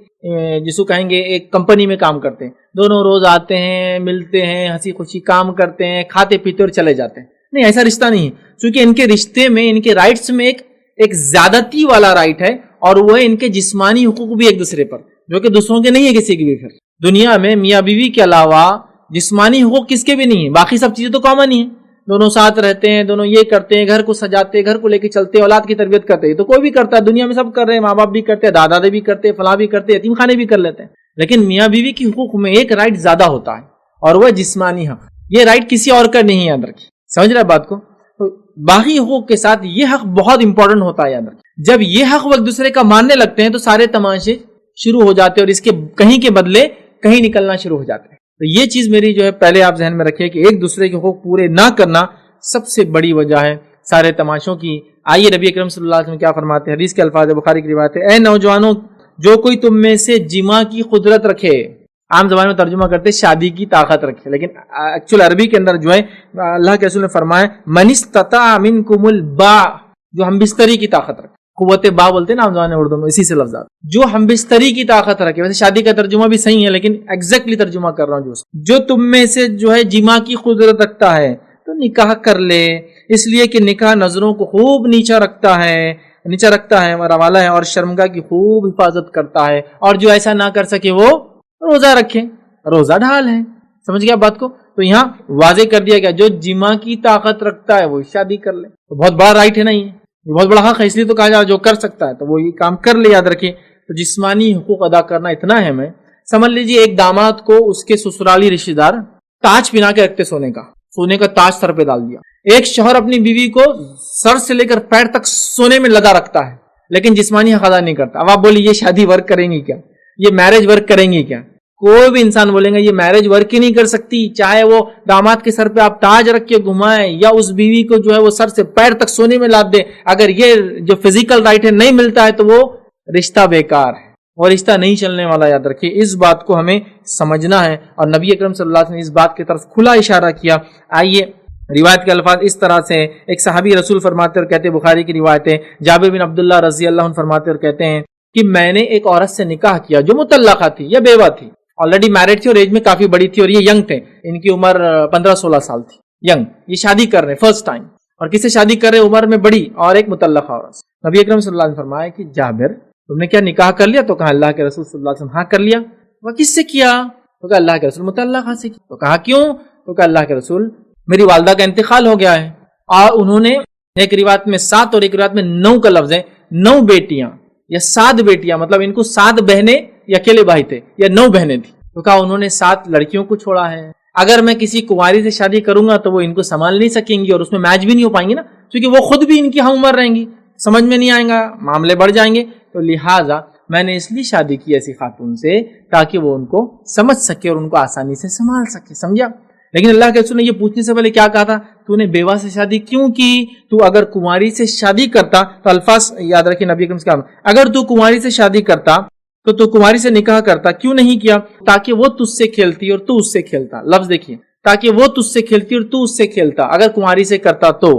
جس کو کہیں گے ایک کمپنی میں کام کرتے ہیں. دونوں روز آتے ہیں, ملتے ہیں, ہنسی خوشی کام کرتے ہیں, کھاتے پیتے اور چلے جاتے ہیں. نہیں, ایسا رشتہ نہیں ہے. کیونکہ ان کے رشتے میں ان کے رائٹس میں ایک زیادتی والا رائٹ ہے, اور وہ ہے ان کے جسمانی حقوق بھی ایک دوسرے پر, جو کہ دوسروں کے نہیں ہے کسی کے بھی. پھر دنیا میں میاں بیوی کے علاوہ جسمانی حقوق کس کے بھی نہیں ہے. باقی سب چیزیں تو کامن ہی ہیں. دونوں ساتھ رہتے ہیں, دونوں یہ کرتے ہیں, گھر کو سجاتے ہیں, گھر کو لے کے چلتے ہیں, اولاد کی تربیت کرتے ہیں. تو کوئی بھی کرتا ہے, دنیا میں سب کر رہے ہیں, ماں باپ بھی کرتے ہیں, دادا دادی بھی کرتے ہیں, فلاں بھی کرتے ہیں, یتیم خانے بھی کر لیتے ہیں. لیکن میاں بیوی کے حقوق میں ایک رائٹ زیادہ ہوتا ہے, اور وہ جسمانی حق. یہ رائٹ کسی اور کا نہیں ہے, یاد رکھیے. سمجھ رہے بات کو. تو باقی حقوق کے ساتھ یہ حق بہت امپورٹنٹ ہوتا ہے, یاد رکھیے. جب یہ حق وہ ایک دوسرے کا ماننے لگتے ہیں تو سارے تماشے شروع ہو جاتے ہیں, اور اس کے کہیں کے بدلے کہیں نکلنا شروع ہو جاتے ہیں. تو یہ چیز میری جو ہے پہلے آپ ذہن میں رکھیں کہ ایک دوسرے کے حقوق پورے نہ کرنا سب سے بڑی وجہ ہے سارے تماشوں کی. آئیے نبی اکرم صلی اللہ علیہ وسلم کیا فرماتے ہیں. حدیث کے الفاظ بخاری کی روایت ہے, اے نوجوانوں, جو کوئی تم میں سے جمع کی قدرت رکھے. عام زبان میں ترجمہ کرتے شادی کی طاقت رکھے, لیکن ایکچوئل عربی کے اندر جو ہے اللہ کے رسول نے فرمایا من استطاع منکم الباء, جو ہم بستری کی طاقت رکھے. قوت با بولتے ہیں نا عام زبان میں اردو میں, اسی سے لفظات. جو ہم بستری کی طاقت رکھے. ویسے شادی کا ترجمہ بھی صحیح ہے, لیکن ایگزیکٹلی ترجمہ کر رہا ہوں. جو تم میں سے جو ہے جمع کی قدرت رکھتا ہے تو نکاح کر لے, اس لیے کہ نکاح نظروں کو خوب نیچا رکھتا ہے والا ہے, اور شرمگاہ کی خوب حفاظت کرتا ہے. اور جو ایسا نہ کر سکے وہ روزہ رکھے, روزہ ڈھال ہے. سمجھ گیا بات کو. تو یہاں واضح کر دیا گیا جو جمع کی طاقت رکھتا ہے وہ شادی کر لے. تو بہت بڑا رائٹ ہے نا, یہ بہت بڑا حق ہے, اس لیے تو کہا جا جو کر سکتا ہے تو وہ یہ کام کر لے. یاد رکھیں. تو جسمانی حقوق ادا کرنا اتنا اہم ہے. سمجھ لیجیے ایک داماد کو اس کے سسرالی رشتے دار تاج پہنا کے رکھتے, سونے کا تاج سر پہ ڈال دیا. ایک شوہر اپنی بیوی کو سر سے لے کر پیر تک سونے میں لدا رکھتا ہے, لیکن جسمانی حق ادا نہیں کرتا. اب آپ بولیے یہ شادی ورک کریں گی کیا, یہ میرج ورک کریں گی کیا؟ کوئی بھی انسان بولیں گے یہ میرج ورک ہی نہیں کر سکتی. چاہے وہ داماد کے سر پہ آپ تاج رکھ کے گھمائیں, یا اس بیوی کو جو ہے وہ سر سے پیر تک سونے میں لاد دے, اگر یہ جو فزیکل رائٹ ہے نہیں ملتا ہے تو وہ رشتہ بیکار ہے, اور رشتہ نہیں چلنے والا. یاد رکھیے اس بات کو ہمیں سمجھنا ہے, اور نبی اکرم صلی اللہ علیہ وسلم نے اس بات کی طرف کھلا اشارہ کیا. آئیے روایت کے الفاظ اس طرح سے. ایک صحابی رسول فرماتے اور کہتے, بخاری کی روایت ہے, جابر بن عبداللہ رضی اللہ عنہ فرماتے اور کہتے ہیں کہ میں نے ایک عورت سے نکاح کیا جو مطلقہ تھی یا بیوہ تھی, آلریڈی میرڈ تھی اور ایج میں کافی بڑی تھی, اور یہ ینگ تھے, ان کی عمر 15-16 سال تھی. ینگ, یہ شادی کر رہے فرسٹ ٹائم, اور کس سے شادی کر رہے عمر میں بڑی اور ایک مطلقہ عورت. نبی اکرم صلی اللہ علیہ وسلم فرمایا کہ جابر تم نے کیا نکاح کر لیا؟ تو کہا اللہ کے رسول صلی اللہ علیہ وسلم ہاں کر لیا. وہ کس سے کیا؟ تو کہا اللہ کے رسول مطلقہ سے کیا. تو کہا کیوں؟ تو کہا اللہ کے رسول میری والدہ کا انتقال ہو گیا ہے, اور انہوں نے ایک روایت میں 7 اور ایک روایت میں 9 کا لفظ ہے, 9 بیٹیاں یا 7 بیٹیاں, مطلب ان کو 7 بہنیں یا اکیلے بھائی تھے یا 9 بہنیں تھی. تو کہا انہوں نے 7 لڑکیوں کو چھوڑا ہے. اگر میں کسی کنواری سے شادی کروں گا تو وہ ان کو سنبھال نہیں سکیں گی, اور اس میں میچ بھی نہیں ہو پائیں گے نا, کیونکہ وہ خود بھی ان کی ہم عمر رہیں گی, سمجھ میں نہیں آئیں گا, معاملے بڑھ جائیں گے. تو لہٰذا میں نے اس لیے شادی کی ایسی خاتون سے تاکہ وہ ان کو سمجھ سکے اور ان کو آسانی سے سنبھال سکے. سمجھا؟ لیکن اللہ کے رسول نے یہ پوچھنے سے پہلے کیا کہا تھا, تو نے بیوہ سے شادی کیوں کی؟ تو اگر کنواری سے شادی کرتا, تو الفاظ یاد رکھیں نبی اکرم صلی اللہ علیہ وسلم, اگر تو کنواری سے شادی کرتا تو کنواری سے نکاح کرتا, کیوں نہیں کیا؟ تاکہ وہ تجھ سے کھیلتی اور تو اس سے کھیلتا. لفظ دیکھیے, تاکہ وہ تجھ سے کھیلتی اور تو اس سے کھیلتا. اگر کنواری سے کرتا تو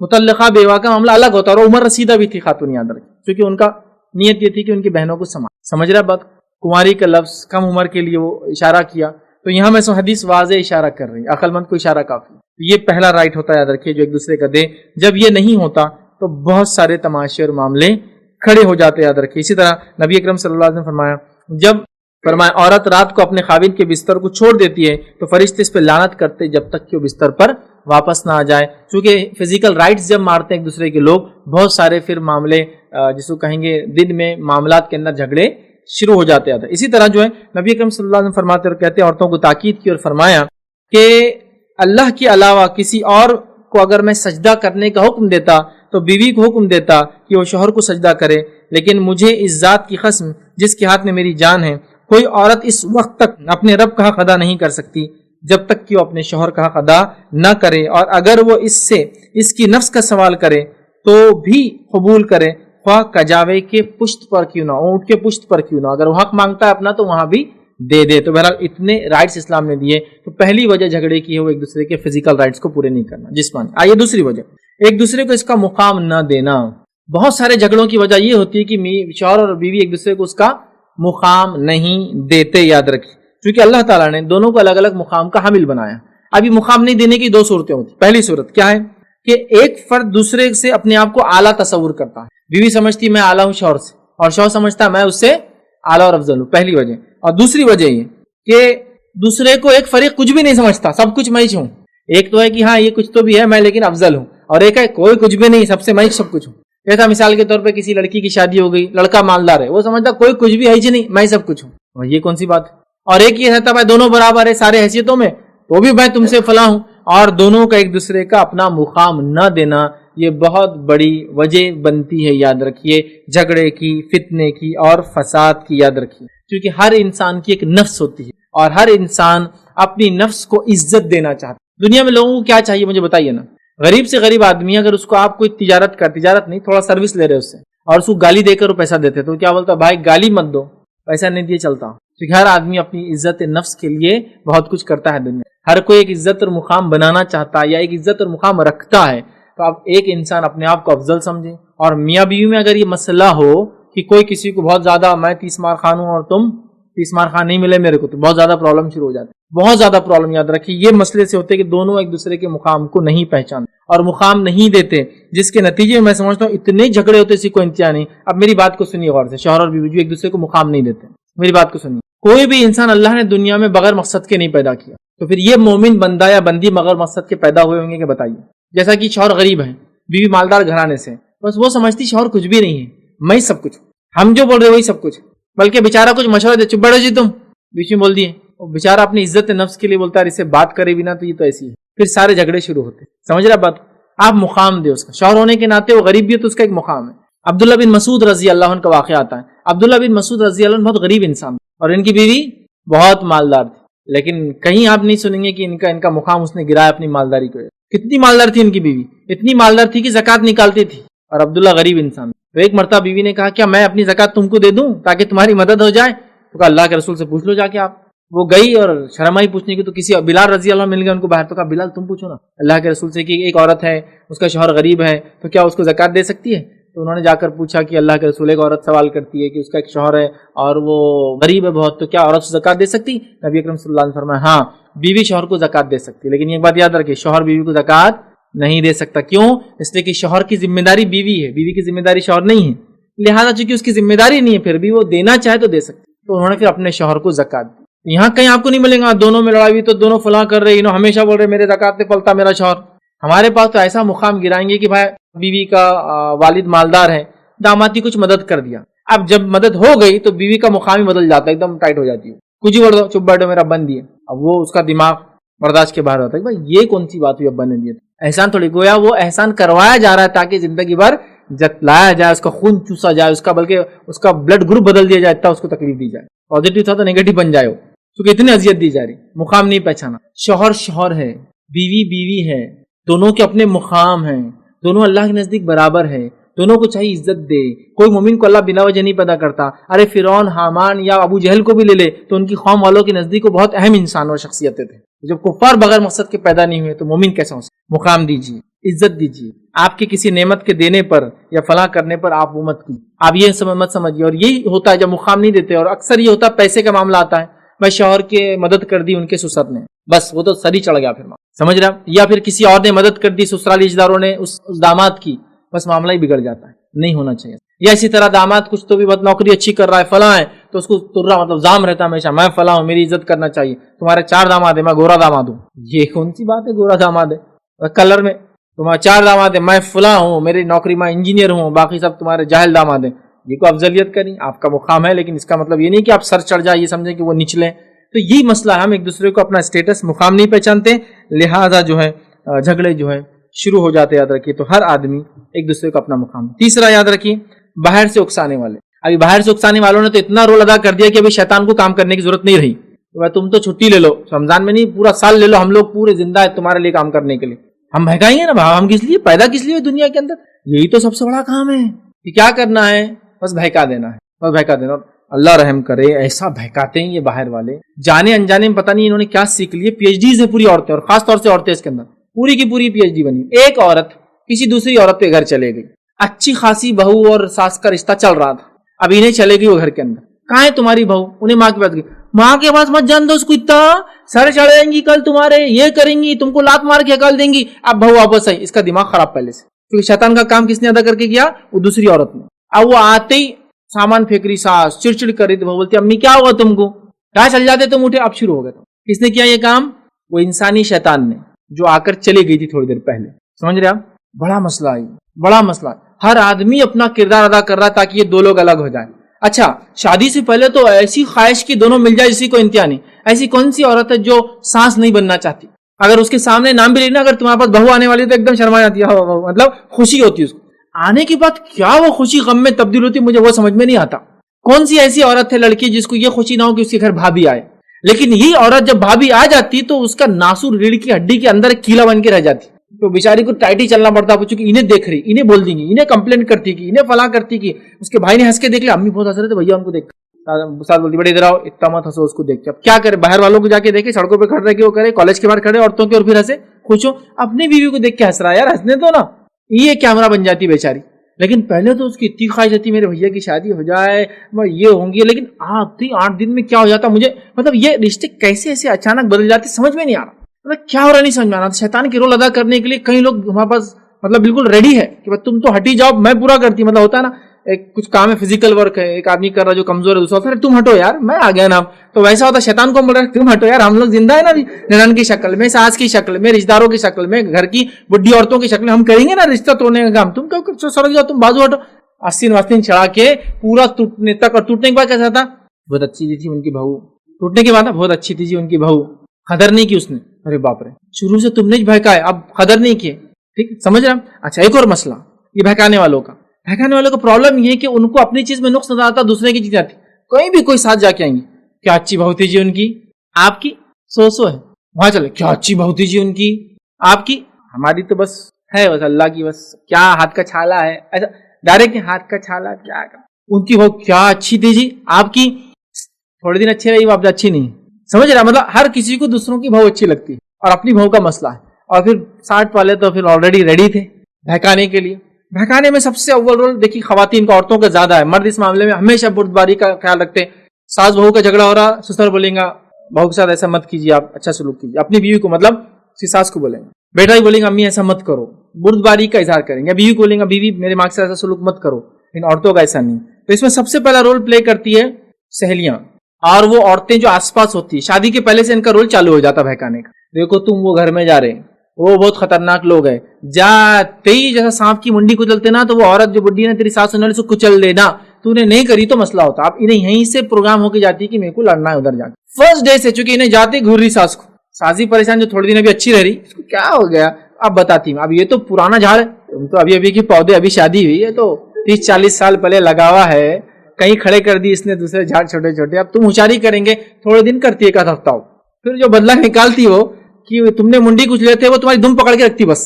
مطلقہ بیوہ کا معاملہ الگ ہوتا, اور عمر رسیدہ بھی تھی خاتون, یاد رکھیں, کیونکہ ان کا نیت یہ تھی کہ ان کی بہنوں کو سمجھ رہا بات. کنواری کا لفظ کم عمر کے لیے وہ اشارہ کیا. تو یہاں میں حدیث واضح اشارہ کر رہی ہے, عقل مند کو اشارہ کافی. یہ پہلا رائٹ ہوتا ہے, یاد رکھیے, جو ایک دوسرے کا دے. جب یہ نہیں ہوتا تو بہت سارے تماشے اور معاملے کھڑے ہو جاتے, یاد رکھیے. اسی طرح نبی اکرم صلی اللہ علیہ وسلم فرمایا عورت رات کو اپنے خاوند کے بستر کو چھوڑ دیتی ہے تو فرشتے اس پہ لعنت کرتے جب تک کہ وہ بستر پر واپس نہ آ جائے. چونکہ فزیکل رائٹس جب مارتے ہیں ایک دوسرے کے لوگ, بہت سارے پھر معاملے جس کو کہیں گے دن میں معاملات کے اندر جھگڑے شروع ہو جاتے ہیں. اسی طرح جو ہے نبی اکرم صلی اللہ علیہ وسلم فرماتے اور کہتے ہیں, عورتوں کو تاکید کی اور فرمایا کہ اللہ کے علاوہ کسی اور کو اگر میں سجدہ کرنے کا حکم دیتا تو بیوی کو حکم دیتا کہ وہ شوہر کو سجدہ کرے، لیکن مجھے اس ذات کی قسم جس کے ہاتھ میں میری جان ہے، کوئی عورت اس وقت تک اپنے رب کا حق ادا نہیں کر سکتی جب تک کہ وہ اپنے شوہر کا حق ادا نہ کرے، اور اگر وہ اس کی نفس کا سوال کرے تو بھی قبول کرے، خواہ کجاوے کے پشت پر کیوں نہ، اونٹ کے پشت پر کیوں نہ، اگر وہ حق مانگتا ہے اپنا تو وہاں بھی دے دے۔ تو بہرحال اتنے رائٹس اسلام نے دیے۔ تو پہلی وجہ جھگڑے کی ہے وہ ایک دوسرے کے فزیکل رائٹس کو پورے نہیں کرنا، جسمانی۔ آئیے دوسری وجہ، ایک دوسرے کو اس کا مقام نہ دینا۔ بہت سارے جھگڑوں کی وجہ یہ ہوتی ہے کہ شوہر اور بیوی ایک دوسرے کو اس کا مقام نہیں دیتے، یاد رکھیے، کیونکہ اللہ تعالیٰ نے دونوں کو الگ الگ مقام کا حامل بنایا۔ ابھی مقام نہیں دینے کی دو صورتیں ہوتی۔ پہلی صورت کیا ہے کہ ایک فرد دوسرے سے اپنے آپ کو اعلیٰ تصور کرتا ہے، بیوی سمجھتی میں اعلیٰ ہوں شوہر سے، اور شوہر سمجھتا میں اس سے اعلیٰ اور افضل ہوں، پہلی وجہ۔ اور دوسری وجہ یہ کہ دوسرے کو ایک فریق کچھ بھی نہیں سمجھتا، سب کچھ میں ہی ہوں۔ ایک تو ہے کہ ہاں یہ کچھ تو بھی ہے میں لیکن افضل ہوں، اور ایک ہے کوئی کچھ بھی نہیں، سب سے میں سب کچھ ہوں۔ جیسا مثال کے طور پہ کسی لڑکی کی شادی ہو گئی، لڑکا مالدار ہے، وہ سمجھتا کوئی کچھ بھی ہے ہی نہیں، میں سب کچھ ہوں، اور یہ کون سی بات ہے؟ اور ایک یہ رہتا ہے دونوں برابر ہے سارے حیثیتوں میں، تو بھی میں تم سے فلاں ہوں، اور دونوں کا ایک دوسرے کا اپنا مقام نہ دینا، یہ بہت بڑی وجہ بنتی ہے، یاد رکھیے، جھگڑے کی، فتنے کی اور فساد کی، یاد رکھیے، کیونکہ ہر انسان کی ایک نفس ہوتی ہے، اور ہر انسان اپنی نفس کو عزت دینا چاہتا ہے۔ دنیا میں لوگوں کو کیا چاہیے مجھے بتائیے نا، غریب سے غریب آدمی اگر اس کو آپ کوئی تجارت نہیں، تھوڑا سروس لے رہے اس سے، اور اس کو گالی دے کر وہ پیسہ دیتے تو کیا بولتا، بھائی گالی مت دو، پیسہ نہیں دیے چلتا ہوں۔ کیونکہ ہر آدمی اپنی عزت نفس کے لیے بہت کچھ کرتا ہے دنیا، ہر کوئی ایک عزت اور مقام بنانا چاہتا ہے یا ایک عزت اور مقام رکھتا ہے۔ تو اب ایک انسان اپنے آپ کو افضل سمجھے، اور میاں بیوی میں اگر یہ مسئلہ ہو کہ کوئی کسی کو بہت زیادہ، میں 30 مار خان ہوں اور تم 30 مار خان نہیں ملے میرے کو، تو بہت زیادہ پرابلم شروع ہو جاتی ہے، بہت زیادہ پرابلم۔ یاد رکھیے یہ مسئلے سے ہوتے ہیں کہ دونوں ایک دوسرے کے مقام کو نہیں پہچانتے اور مقام نہیں دیتے، جس کے نتیجے میں سمجھتا ہوں اتنے جھگڑے ہوتے، اسی کو انتہا نہیں۔ اب میری بات کو سنیے غور سے، شوہر اور بیوی جو ایک دوسرے کو مقام نہیں دیتے، میری بات کو سنیے۔ کوئی بھی انسان اللہ نے دنیا میں بغیر مقصد کے نہیں پیدا کیا، تو پھر یہ مومن بندہ یا بندی بغیر مقصد کے پیدا ہوئے ہوں گے کہ بتائیے؟ جیسا کہ شوہر غریب ہے، بیوی مالدار گھرانے سے، بس وہ سمجھتی شوہر کچھ بھی نہیں ہے، میں سب کچھ، ہم جو بول رہے وہی سب کچھ، بلکہ بیچارہ کچھ مشورہ دے، چپ بیٹھو جی تم، بیچ میں بول دیے، وہ بیچارہ اپنی عزت نفس کے لیے بولتا ہے، اس سے بات کرے بھی نہ تو یہ تو ایسی ہے، پھر سارے جھگڑے شروع ہوتے۔ سمجھ رہے بات؟ آپ مقام دے اس کا، شوہر ہونے کے ناطے وہ غریب بھی ہے تو اس کا ایک مقام ہے۔ عبداللہ بن مسعود رضی اللہ عنہ کا واقعہ آتا ہے۔ عبداللہ بن مسعود رضی اللہ عنہ بہت غریب انسان، اور ان کی بیوی بہت مالدار تھی، لیکن کہیں آپ نہیں سنیں گے کہ ان کا مقام اس نے گرایا اپنی مالداری کو۔ کتنی مالدار تھی ان کی بیوی؟ اتنی مالدار تھی کہ زکات نکالتی تھی، اور عبداللہ غریب انسان۔ تو ایک مرتبہ بیوی نے کہا کیا میں اپنی زکات تم کو دے دوں تاکہ تمہاری مدد ہو جائے؟ تو کہا اللہ کے رسول سے پوچھ لو جا کے آپ۔ وہ گئی اور شرم آئی پوچھنے کی، تو کسی بلال رضی اللہ عنہ مل گیا ان کو باہر، تو کہا بلال تم پوچھو نا اللہ کے رسول سے کہ ایک عورت ہے اس کا شوہر غریب ہے تو کیا اس کو زکات دے سکتی ہے؟ تو انہوں نے جا کر پوچھا کہ اللہ کے رسول، ایک عورت سوال کرتی ہے کہ اس کا ایک شوہر ہے اور وہ غریب ہے بہت، تو کیا عورت زکات دے سکتی؟ نبی اکرم صلی اللہ علیہ وسلم فرمایا ہاں بیوی شوہر کو زکات دے سکتی، لیکن ایک بات یاد رکھیں، شوہر بیوی کو زکات نہیں دے سکتا۔ کیوں؟ اس لیے کہ شوہر کی ذمہ داری بیوی ہے، بیوی کی ذمہ داری شوہر نہیں ہے، لہٰذا چونکہ اس کی ذمہ داری نہیں ہے پھر بھی وہ دینا چاہے تو دے سکتی، تو انہوں نے پھر اپنے شوہر کو زکات دی۔ یہاں کہیں آپ کو نہیں ملے گا دونوں میں لڑائی ہوئی تو دونوں فلاں کر رہے، ہمیشہ بول رہے میرے زکات نہیں پلتا میرا شوہر۔ ہمارے پاس تو ایسا مقام گرائیں گے کہ بھائی بیوی کا والد مالدار ہے، داماد کی کچھ مدد کر دیا، اب جب مدد ہو گئی تو بیوی کا مقام ہی بدل جاتا ہے، ایک دم ٹائٹ ہو جاتی ہے، کچھ ہی بڑھ دو، چپ بیٹھو میرا بن دیا، اب وہ اس کا دماغ برداشت کے باہر ہوتا ہے کہ بھائی یہ کون سی بات ہوئی ابا نے دیا۔ احسان تھوڑی، گویا وہ احسان کروایا جا رہا ہے تاکہ زندگی بھر جتلایا جائے، اس کا خون چوسا جائے، اس کا بلکہ اس کا بلڈ گروپ بدل دیا جائے، اس کو تکلیف دی جائے، پازیٹیو تھا تو نیگیٹو بن جائے، کیونکہ اتنی اذیت دی جا رہی، مقام نہیں پہچانا۔ شوہر شوہر ہے، بیوی بیوی ہے، دونوں کے اپنے مقام ہیں، دونوں اللہ کے نزدیک برابر ہے، دونوں کو چاہیے عزت دے۔ کوئی مومن کو اللہ بلا وجہ نہیں پیدا کرتا۔ ارے فرعون، حامان یا ابو جہل کو بھی لے لے تو ان کی قوم والوں کے نزدیک وہ بہت اہم انسان اور شخصیتیں تھے۔ جب کفار بغیر مقصد کے پیدا نہیں ہوئے تو مومن کیسا ہو سکتا؟ مقام دیجیے، عزت دیجیے۔ آپ کی کسی نعمت کے دینے پر یا فلاں کرنے پر آپ وہ مت کی، آپ یہ مت سمجھیے۔ اور یہی ہوتا ہے جب مقام نہیں دیتے، اور اکثر یہ ہوتا ہے پیسے کا معاملہ آتا ہے، میں شوہر کے مدد کر دی ان کے سسر نے، بس وہ تو سر ہی چڑھ گیا پھر، سمجھ رہا، یا پھر کسی اور نے مدد کر دی سسرالی رشتہ داروں نے اس داماد کی، بس معاملہ ہی بگڑ جاتا ہے، نہیں ہونا چاہیے۔ یا اسی طرح داماد کچھ تو بھی بہت نوکری اچھی کر رہا ہے، فلاں ہے، تو اس کو ترا مطلب زام رہتا ہے ہمیشہ، میں فلاں ہوں، میری عزت کرنا چاہیے، تمہارے 4 داماد ہیں میں گورا داماد ہوں۔ یہ کون سی بات ہے گورا داماد ہے؟ کلر میں تمہارے 4 داماد ہیں، میں فلاں ہوں، میری نوکری میں انجینئر ہوں، باقی سب تمہارے جاہل داماد ہیں۔ یہ کو افضلیت کریں، آپ کا مقام ہے، لیکن اس کا مطلب یہ نہیں کہ آپ سر چڑھ جائے یہ سمجھیں کہ وہ نچلے۔ تو یہی مسئلہ ہے, ہم ایک دوسرے کو اپنا اسٹیٹس مقام نہیں پہچانتے, لہٰذا جو ہے جھگڑے جو ہے شروع ہو جاتے. یاد رکھیے, تو ہر آدمی ایک دوسرے کو اپنا مقام. تیسرا یاد رکھیے, باہر سے اکسانے والے. ابھی باہر سے اکسانے والوں نے تو اتنا رول ادا کر دیا کہ ابھی شیطان کو کام کرنے کی ضرورت نہیں رہی. تم تو چھٹی لے لو, رمضان میں نہیں پورا سال لے لو, ہم لوگ پورے زندہ ہے تمہارے لیے کام کرنے کے لیے. ہم بہکائیں گے نا, ہم کس لیے پیدا کس لیے دنیا کے اندر, یہی تو سب سے بڑا کام ہے کہ کیا کرنا ہے, بس بہکا دینا ہے, بس بہکا دینا. اللہ رحم کرے, ایسا بہکاتے ہیں یہ باہر والے, جانے انجانے میں پتہ نہیں انہوں نے کیا سیکھ لیے. پی ایچ ڈیز ہیں پوری عورتیں, اور خاص طور سے عورتیں اس کے اندر پوری کی پوری پی ایچ ڈی بنی. ایک عورت کسی دوسری عورت کے گھر چلے گئی, اچھی خاصی بہو اور ساس کا رشتہ چل رہا تھا, اب انہیں چلے گئی وہ گھر کے اندر. کہاں ہے تمہاری بہو, انہیں ماں کے پاس گئی. ماں کے پاس مت جان دو اس کو, اتنا سر چڑھائیں گی کل تمہارے, یہ کریں گی, تم کو لات مار کے ہکال دیں گی. اب بہو واپس آئی, اس کا دماغ خراب پہلے سے, کیونکہ شیطان کا کام کس نے ادا کر کے کیا, وہ دوسری عورت نے. اب وہ آتے ہی سامان پھینک رہی ساس, چڑچڑ کر رہی, تو وہ بولتی امی کیا ہوا تم کو, کہاں چل جاتے تم, اٹھے. اب شروع ہو گیا. کس نے کیا یہ کام, وہ انسانی شیطان نے, جو آ کر چلی گئی تھی تھوڑی دیر پہلے. سمجھ رہے آپ, بڑا مسئلہ ہے, بڑا مسئلہ. ہر آدمی اپنا کردار ادا کر رہا ہے تاکہ یہ دو لوگ الگ ہو جائیں. اچھا, شادی سے پہلے تو ایسی خواہش کی دونوں مل جائے جسی کو انتہا نہیں. ایسی کون سی عورت ہے جو سانس نہیں بننا چاہتی, اگر اس کے سامنے نام بھی لینا, اگر تمہارے پاس بہو آنے والی تو ایک دم شرما جاتی ہے, مطلب خوشی ہوتی ہے اس کو. آنے کے بعد کیا وہ خوشی غم میں تبدیل ہوتی, مجھے وہ سمجھ میں نہیں آتا. کون سی ایسی عورت ہے لڑکی جس کو یہ خوشی نہ ہو کہ اس کے گھر بھابھی آئے, لیکن یہی عورت جب بھابھی آ جاتی تو اس کا ناسور ریڑھ کی ہڈی کے اندر کیلا بن کے رہ جاتی. تو بیچاری کو ٹائٹی چلنا پڑتا, چونکہ انہیں دیکھ رہی, انہیں بول دیں گی, انہیں کمپلین کرتی کی, انہیں فلاں کرتی کی. اس کے بھائی نے ہنس کے دیکھ لیا, امی بہت ہنس رہے تھے بھیا ان کو دیکھ, ساتھ بولتی بڑے ادھر آؤ, اتنا مت ہنسو اس کو دیکھ کے. اب کیا کرے, باہر والوں کو جا کے دیکھے, سڑکوں پہ کھڑے رہ کے وہ کرے, کالج کے باہر کھڑے عورتوں کے, اور پھر ہنسے خوش ہو. اپنی بیوی کو دیکھ کے ہنس رہا ہے, یار ہنسنے دو نا, یہ کیمرہ بن جاتی بیچاری. لیکن پہلے تو اس کی اتنی خواہش ہوتی میرے بھیا کی شادی ہو جائے, میں یہ ہوں گی, لیکن آتی 8 دن میں کیا ہو جاتا مجھے, مطلب یہ رشتے کیسے ایسے اچانک بدل جاتے سمجھ میں نہیں آ رہا, مطلب کیا ہو رہا نہیں سمجھ میں آ رہا. شیطان کی رول ادا کرنے کے لیے کئی لوگ ہمارے پاس مطلب بالکل ریڈی ہے کہ تم تو ہٹی جاؤ, میں پورا کرتی. مطلب ہوتا ہے نا, ایک کچھ کام ہے فزیکل ورک ہے, ایک آدمی کر رہا جو کمزور ہے, دوسرا ہوتا ہے تم ہٹو یار میں آ گیا نا. تو ویسا ہوتا شیطان کو بول رہا تم ہٹو یار, ہم لوگ زندہ ہے نا, ننن کی شکل میں, ساس کی شکل میں, رشتہ داروں کی شکل میں, گھر کی بڈھی عورتوں کی شکل میں ہم کریں گے نا رشتہ توڑنے کا کام. تم کیوں سڑک جاؤ, تم بازو ہٹو. آستین واستین چڑھا کے پورا ٹوٹنے تک, اور ٹوٹنے کے بعد کیسا تھا, بہت اچھی تھی ان کی بہو. ٹوٹنے کے بعد بہت اچھی تھی جی ان کی بہو, قدر نہیں کی اس نے. ارے باپ رے, شروع سے تم نے بہکایا, اب قدر نہیں کی. ٹھیک سمجھ رہا. اچھا, ایک اور مسئلہ یہ بہکانے والوں کا پرابلم یہ ہے کہ ان کو اپنی چیز میں نقص نظر آتا, دوسرے کی چیز آتی. کہیں بھی کوئی ساتھ جا کے آئیں گے, کیا اچھی بہو تھی جی ان کی, آپ کی 100 ہے. وہاں چلے, کیا اچھی بہو تھی جی ان کی, آپ کی, ہماری تو بس ہے, بس اللہ کی, بس کیا ہاتھ کا چھالا ہے, ایسا ڈائریکٹ ہاتھ کا چھالا, کیا ان کی بہو کیا اچھی تھی جی, آپ کی تھوڑے دن اچھی رہی, آپ اچھی نہیں. سمجھ رہا, مطلب ہر کسی کو دوسروں کی بہو اچھی لگتی ہے, اور اپنی بہو کا مسئلہ ہے. اور پھر 60 والے تو پھر آلریڈی ریڈی تھے بہکانے کے لیے. بہکانے میں سب سے اول رول دیکھیے خواتین کا, عورتوں کا زیادہ ہے. مرد اس معاملے میں ہمیشہ بردباری کا خیال رکھتے ہیں. ساس بہو کا جھگڑا ہو رہا, سسر بولیں گا بہو کے ساتھ ایسا مت کیجیے, آپ اچھا سلوک کیجیے. اپنی بیوی کو مطلب اس کی ساس کو بولیں گے, بیٹا ہی بولیں گا امی ایسا مت کرو, بردباری کا اظہار کریں گے. بیوی کو بولیں گا بیوی میرے ماں کے ساتھ ایسا سلوک مت کرو. ان عورتوں کا ایسا نہیں. تو اس میں سب سے پہلا رول پلے کرتی ہے سہیلیاں, اور وہ عورتیں جو آس پاس ہوتی ہے. شادی کے پہلے سے ان کا رول چالو ہو جاتا بہکانے کا. دیکھو تم وہ گھر میں جا رہے ہیں, وہ بہت خطرناک لوگ ہیں, جاتے ہی جیسا سانپ کی منڈی کچلتے نا, تو وہ عورت جو بڈی نے تیری ساس نے کچل دینا, تو نے نہیں کری تو مسئلہ ہوتا. اب انہیں یہیں سے پروگرام ہو کے جاتی کہ میرے کو لڑنا ہے ادھر جا کے. فرسٹ ڈے سے چونکہ انہیں جاتے گھور رہی ساس کو, سازی پریشان, جو تھوڑے دن ابھی اچھی رہ رہی, اس کو کیا ہو گیا اب بتاتی ہوں. اب یہ تو پرانا جھاڑ ہے, تو ابھی کی پودے, ابھی شادی ہوئی ہے تو 30-40 سال پہلے لگا ہوا ہے, کہیں کھڑے کر دی اس نے دوسرے جھاڑ چھوٹے چھوٹے. اب تم ہوشیاری کریں گے, تھوڑے دن کرتی ہے, ایک ہفتہ ہو, پھر جو بدلہ نکالتی ہو کہ تم نے منڈی کچھ لیتے, وہ تمہاری دم پکڑ کے رکھتی, بس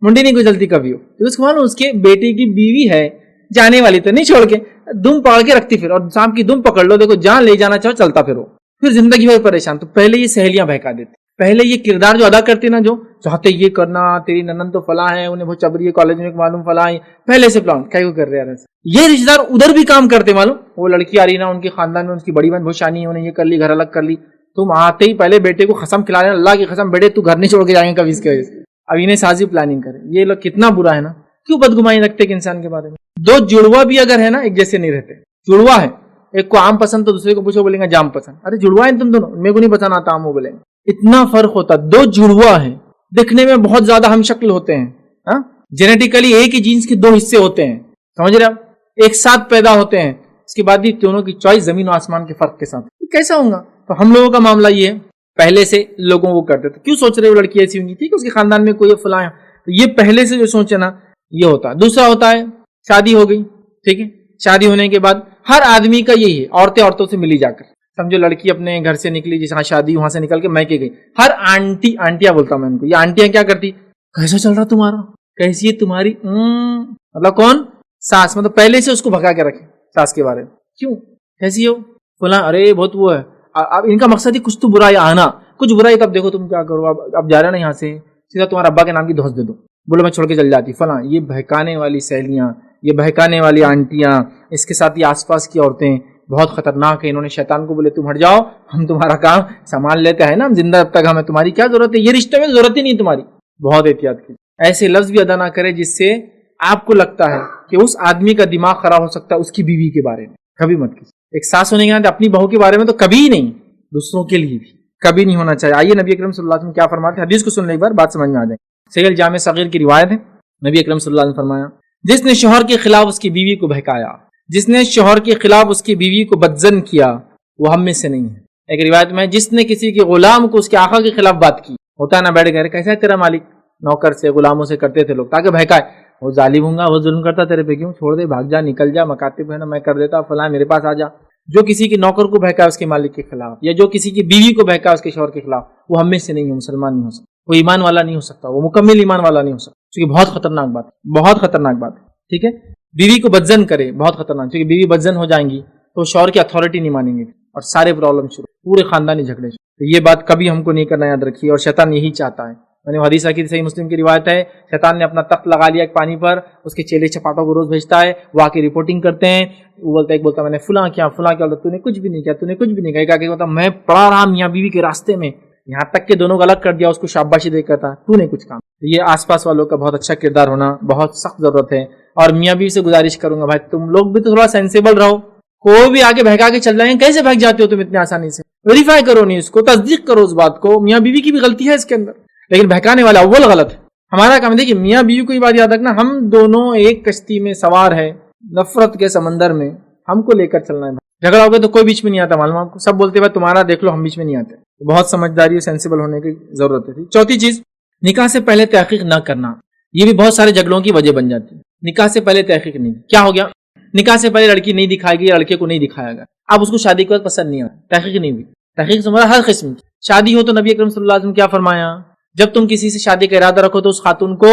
منڈی نہیں کچلتی کبھی ہو. تو اس کو مانو اس کے بیٹے کی بیوی ہے, جانے والی تو نہیں چھوڑ کے, دم پکڑ کے رکھتی پھر, اور سانپ کی دم پکڑ لو, دیکھو جہاں لے جانا چاہو چلتا پھر وہ, پھر زندگی بھر پریشان. تو پہلے یہ سہیلیاں بہکا دیتی, پہلے یہ کردار جو ادا کرتی نا, جو چاہتے یہ کرنا, تیری ننن تو فلاں ہے, انہیں بہت چبری ہے, کالج میں معلوم فلاں ہے, پہلے سے پلان کیا کر رہے ہیں. یہ رشتے دار ادھر بھی کام کرتے معلوم, وہ لڑکی آ رہی نا, ان کے خاندان میں ان کی بڑی بہن بہت شانی ہے, انہیں یہ کر لی, گھر الگ کر لی. تم آتے ہی پہلے بیٹے کو قسم کھلا رہے, اللہ کی قسم بیٹے تو گھر نہیں چھوڑ کے جائیں گے کبھی اس کی وجہ سے. اب انہیں سازی پلاننگ کرے. یہ لوگ کتنا برا ہے نا, کیوں بدگمانی رکھتے کہ انسان کے بارے میں. 2 جڑوا بھی اگر ہے نا, ایک جیسے نہیں رہتے. جڑوا ہے, ایک کو آم پسند تو دوسرے کو پوچھو بولیں گے جام پسند. ارے جڑوا ہے تم دونوں, میرے کو نہیں پسند آتا آم, وہ بولیں گے. اتنا فرق ہوتا. 2 جڑوا ہیں, دکھنے میں بہت زیادہ ہم شکل ہوتے ہیں, ہاں جینیٹیکلی ایک ہی جینس کے 2 حصے ہوتے ہیں, سمجھ رہے آپ, ایک ساتھ پیدا ہوتے ہیں, اس کے بعد بھی دونوں کی چوائس زمین و آسمان کے فرق کے ساتھ. کیسا ہوگا تو ہم لوگوں کا معاملہ یہ ہے پہلے سے لوگوں کو کرتے تھے. کیوں سوچ رہے وہ لڑکی ایسی ہونی تھی کہ اس کے خاندان میں کوئی فلاں ہے؟ تو یہ پہلے سے جو سوچے نا یہ ہوتا ہے. دوسرا ہوتا ہے شادی ہو گئی, ٹھیک ہے, شادی ہونے کے بعد ہر آدمی کا یہی ہے, عورتوں سے ملی جا کر, سمجھو لڑکی اپنے گھر سے نکلی, جس شادی وہاں سے نکل کے میکے گئی, ہر آنٹیاں بولتا ہوں میں ان کو, یہ آنٹیاں کیا کرتی, کیسا چل رہا تمہارا, کیسی ہے تمہاری مطلب کون, ساس, مطلب پہلے سے اس کو بھگا کے رکھے ساس کے بارے میں. کیوں کیسی ہو فلاں, ارے بہت وہ ہے. اب ان کا مقصد ہی کچھ تو برائی آنا, کچھ برائی, تب دیکھو تم کیا کرو, اب جا رہے نا یہاں سے, سیدھا تمہارا ابا کے نام کی دھوس دے دو, بولو میں چھوڑ کے چل جاتی فلاں. یہ بہکانے والی سہیلیاں, یہ بہکانے والی آنٹیاں, اس کے ساتھ یہ آس پاس کی عورتیں بہت خطرناک ہے. انہوں نے شیطان کو بولے تم ہٹ جاؤ, ہم تمہارا کام سنبھال لیتے ہیں نا, ہم زندہ اب تک, ہمیں تمہاری کیا ضرورت ہے, یہ رشتے میں ضرورت ہی نہیں تمہاری. بہت احتیاط کی, ایسے لفظ بھی ادا نہ کرے جس سے آپ کو لگتا ہے کہ اس آدمی کا دماغ خراب ہو سکتا ہے اس کی بیوی کے بارے میں. کبھی مت کیجیے. ایک ساس ہونے کے ناطے اپنی بہو کے بارے میں تو کبھی ہی نہیں, دوسروں کے لیے بھی کبھی نہیں ہونا چاہیے. آئیے نبی اکرم صلی اللہ علیہ وسلم کیا فرماتے ہیں, حدیث کو سن لیں ایک بار, بات سمجھ میں آ جائے. صحیح الجامع صغیر کی روایت ہے, نبی اکرم صلی اللہ علیہ وسلم فرمایا, جس نے شوہر کے خلاف اس کی بیوی کو بہکایا, جس نے شوہر کے خلاف اس کی بیوی کو بدظن کیا, وہ ہم میں سے نہیں ہے. ایک روایت میں, جس نے کسی کے غلام کو اس کے آقا کے خلاف بات کی, ہوتا ہے نا بیٹھ گئے, کیسا ہے تیرا مالک, نوکر سے غلاموں سے کرتے تھے لوگ تاکہ بہکائے, وہ ظالم ہوں گا, وہ ظلم کرتا تیرے پہ, کیوں چھوڑ دے, بھاگ جا, نکل جا, مکاتب ہے نا میں کر دیتا, فلاں میرے پاس آ جا. جو کسی کے نوکر کو بہکا اس کے مالک کے خلاف, یا جو کسی کی بیوی کو بہکا اس کے شوہر کے خلاف, وہ ہم میں سے نہیں ہے, مسلمان نہیں ہو سکتا, وہ ایمان والا نہیں ہو سکتا, وہ مکمل ایمان والا نہیں ہو سکتا. کیونکہ بہت خطرناک بات ہے, بہت خطرناک بات ہے, ٹھیک ہے. بیوی کو بدظن کرے, بہت خطرناک, کیونکہ بیوی بدظن ہو جائیں گی تو شوہر کی اتھارٹی نہیں مانیں گے اور سارے پرابلم شروع, پورے خاندانی جھگڑے شروع. تو یہ بات کبھی ہم کو نہیں کرنا, یاد رکھیے. اور شیطان یہی چاہتا ہے, میں نے حدیث کی صحیح مسلم کی روایت ہے, شیطان نے اپنا تخت لگا لیا ایک پانی پر, اس کے چیلے چپاٹوں کو روز بھیجتا ہے, وہ آ کے رپورٹنگ کرتے ہیں, وہ بولتا ہے میں نے فلاں کیا, تو نے کچھ بھی نہیں کیا, تو نے کچھ بھی نہیں کیا, کہ بولتا میں پڑا رہا میاں بیوی کے راستے میں, یہاں تک کہ دونوں کو الگ کر دیا, اس کو شاباشی دے کر تھا, تو نے کچھ کام. یہ آس پاس والوں کا بہت اچھا کردار ہونا بہت سخت ضرورت ہے. اور میاں بیوی سے گزارش کروں گا, بھائی تم لوگ بھی تو تھوڑا سینسیبل رہو, کوئی بھی آگے بہکا کے چل رہے ہیں, کیسے بھگ جاتے ہو تم اتنے آسانی سے, ویریفائی کرو نہیں اس کو, تصدیق کرو اس بات کو. میاں بیوی کی بھی غلطی ہے اس کے اندر, لیکن بہکانے والا اول غلط ہے. ہمارا کام دیکھیے, میاں بیوی کو یہ بات یاد رکھنا, ہم دونوں ایک کشتی میں سوار ہے, نفرت کے سمندر میں, ہم کو لے کر چلنا ہے. جھگڑا ہو گیا تو کوئی بیچ میں نہیں آتا, معلوم آپ کو, سب بولتے بھائی تمہارا دیکھ لو, ہم بیچ میں نہیں آتے. بہت سمجھداری اور سینسیبل ہونے کی ضرورت ہے. چوتھی چیز, نکاح سے پہلے تحقیق نہ کرنا. یہ بھی بہت سارے جھگڑوں کی وجہ بن جاتی ہے. نکاح سے پہلے تحقیق نہیں. کیا ہو گیا, نکاح سے پہلے لڑکی نہیں دکھائے گی, لڑکے کو نہیں دکھایا گا, اب اس کو شادی کے بعد پسند نہیں آیا, تحقیق نہیں ہوئی. تحقیق سے مراد ہر قسم کی شادی ہو تو نبی اکرم صلی اللہ علیہ وسلم کیا فرمایا, جب تم کسی سے شادی کا ارادہ رکھو تو اس خاتون کو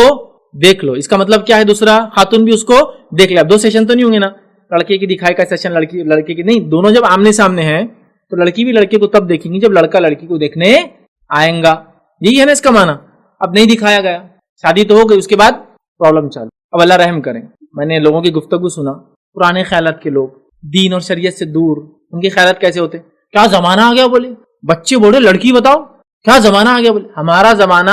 دیکھ لو. اس کا مطلب کیا ہے, دوسرا خاتون بھی اس کو دیکھ لے. اب دو سیشن تو نہیں ہوں گے نا, لڑکے کی دکھائی کا سیشن, لڑکے کی نہیں, دونوں جب آمنے سامنے ہیں تو لڑکی بھی لڑکے کو تب دیکھیں گی جب لڑکا لڑکی کو دیکھنے آئیں گا. یہی ہے نا اس کا معنی. اب نہیں دکھایا گیا, شادی تو ہو گئی, اس کے بعد پرابلم چالو. اب اللہ رحم کریں, میں نے لوگوں کی گفتگو سنا, پرانے خیالات کے لوگ, دین اور شریعت سے دور, ان کے خیالات کیسے ہوتے, کیا زمانہ آ گیا, بولے بچے بولے لڑکی بتاؤ, کیا زمانہ آ گیا, بولے ہمارا زمانہ,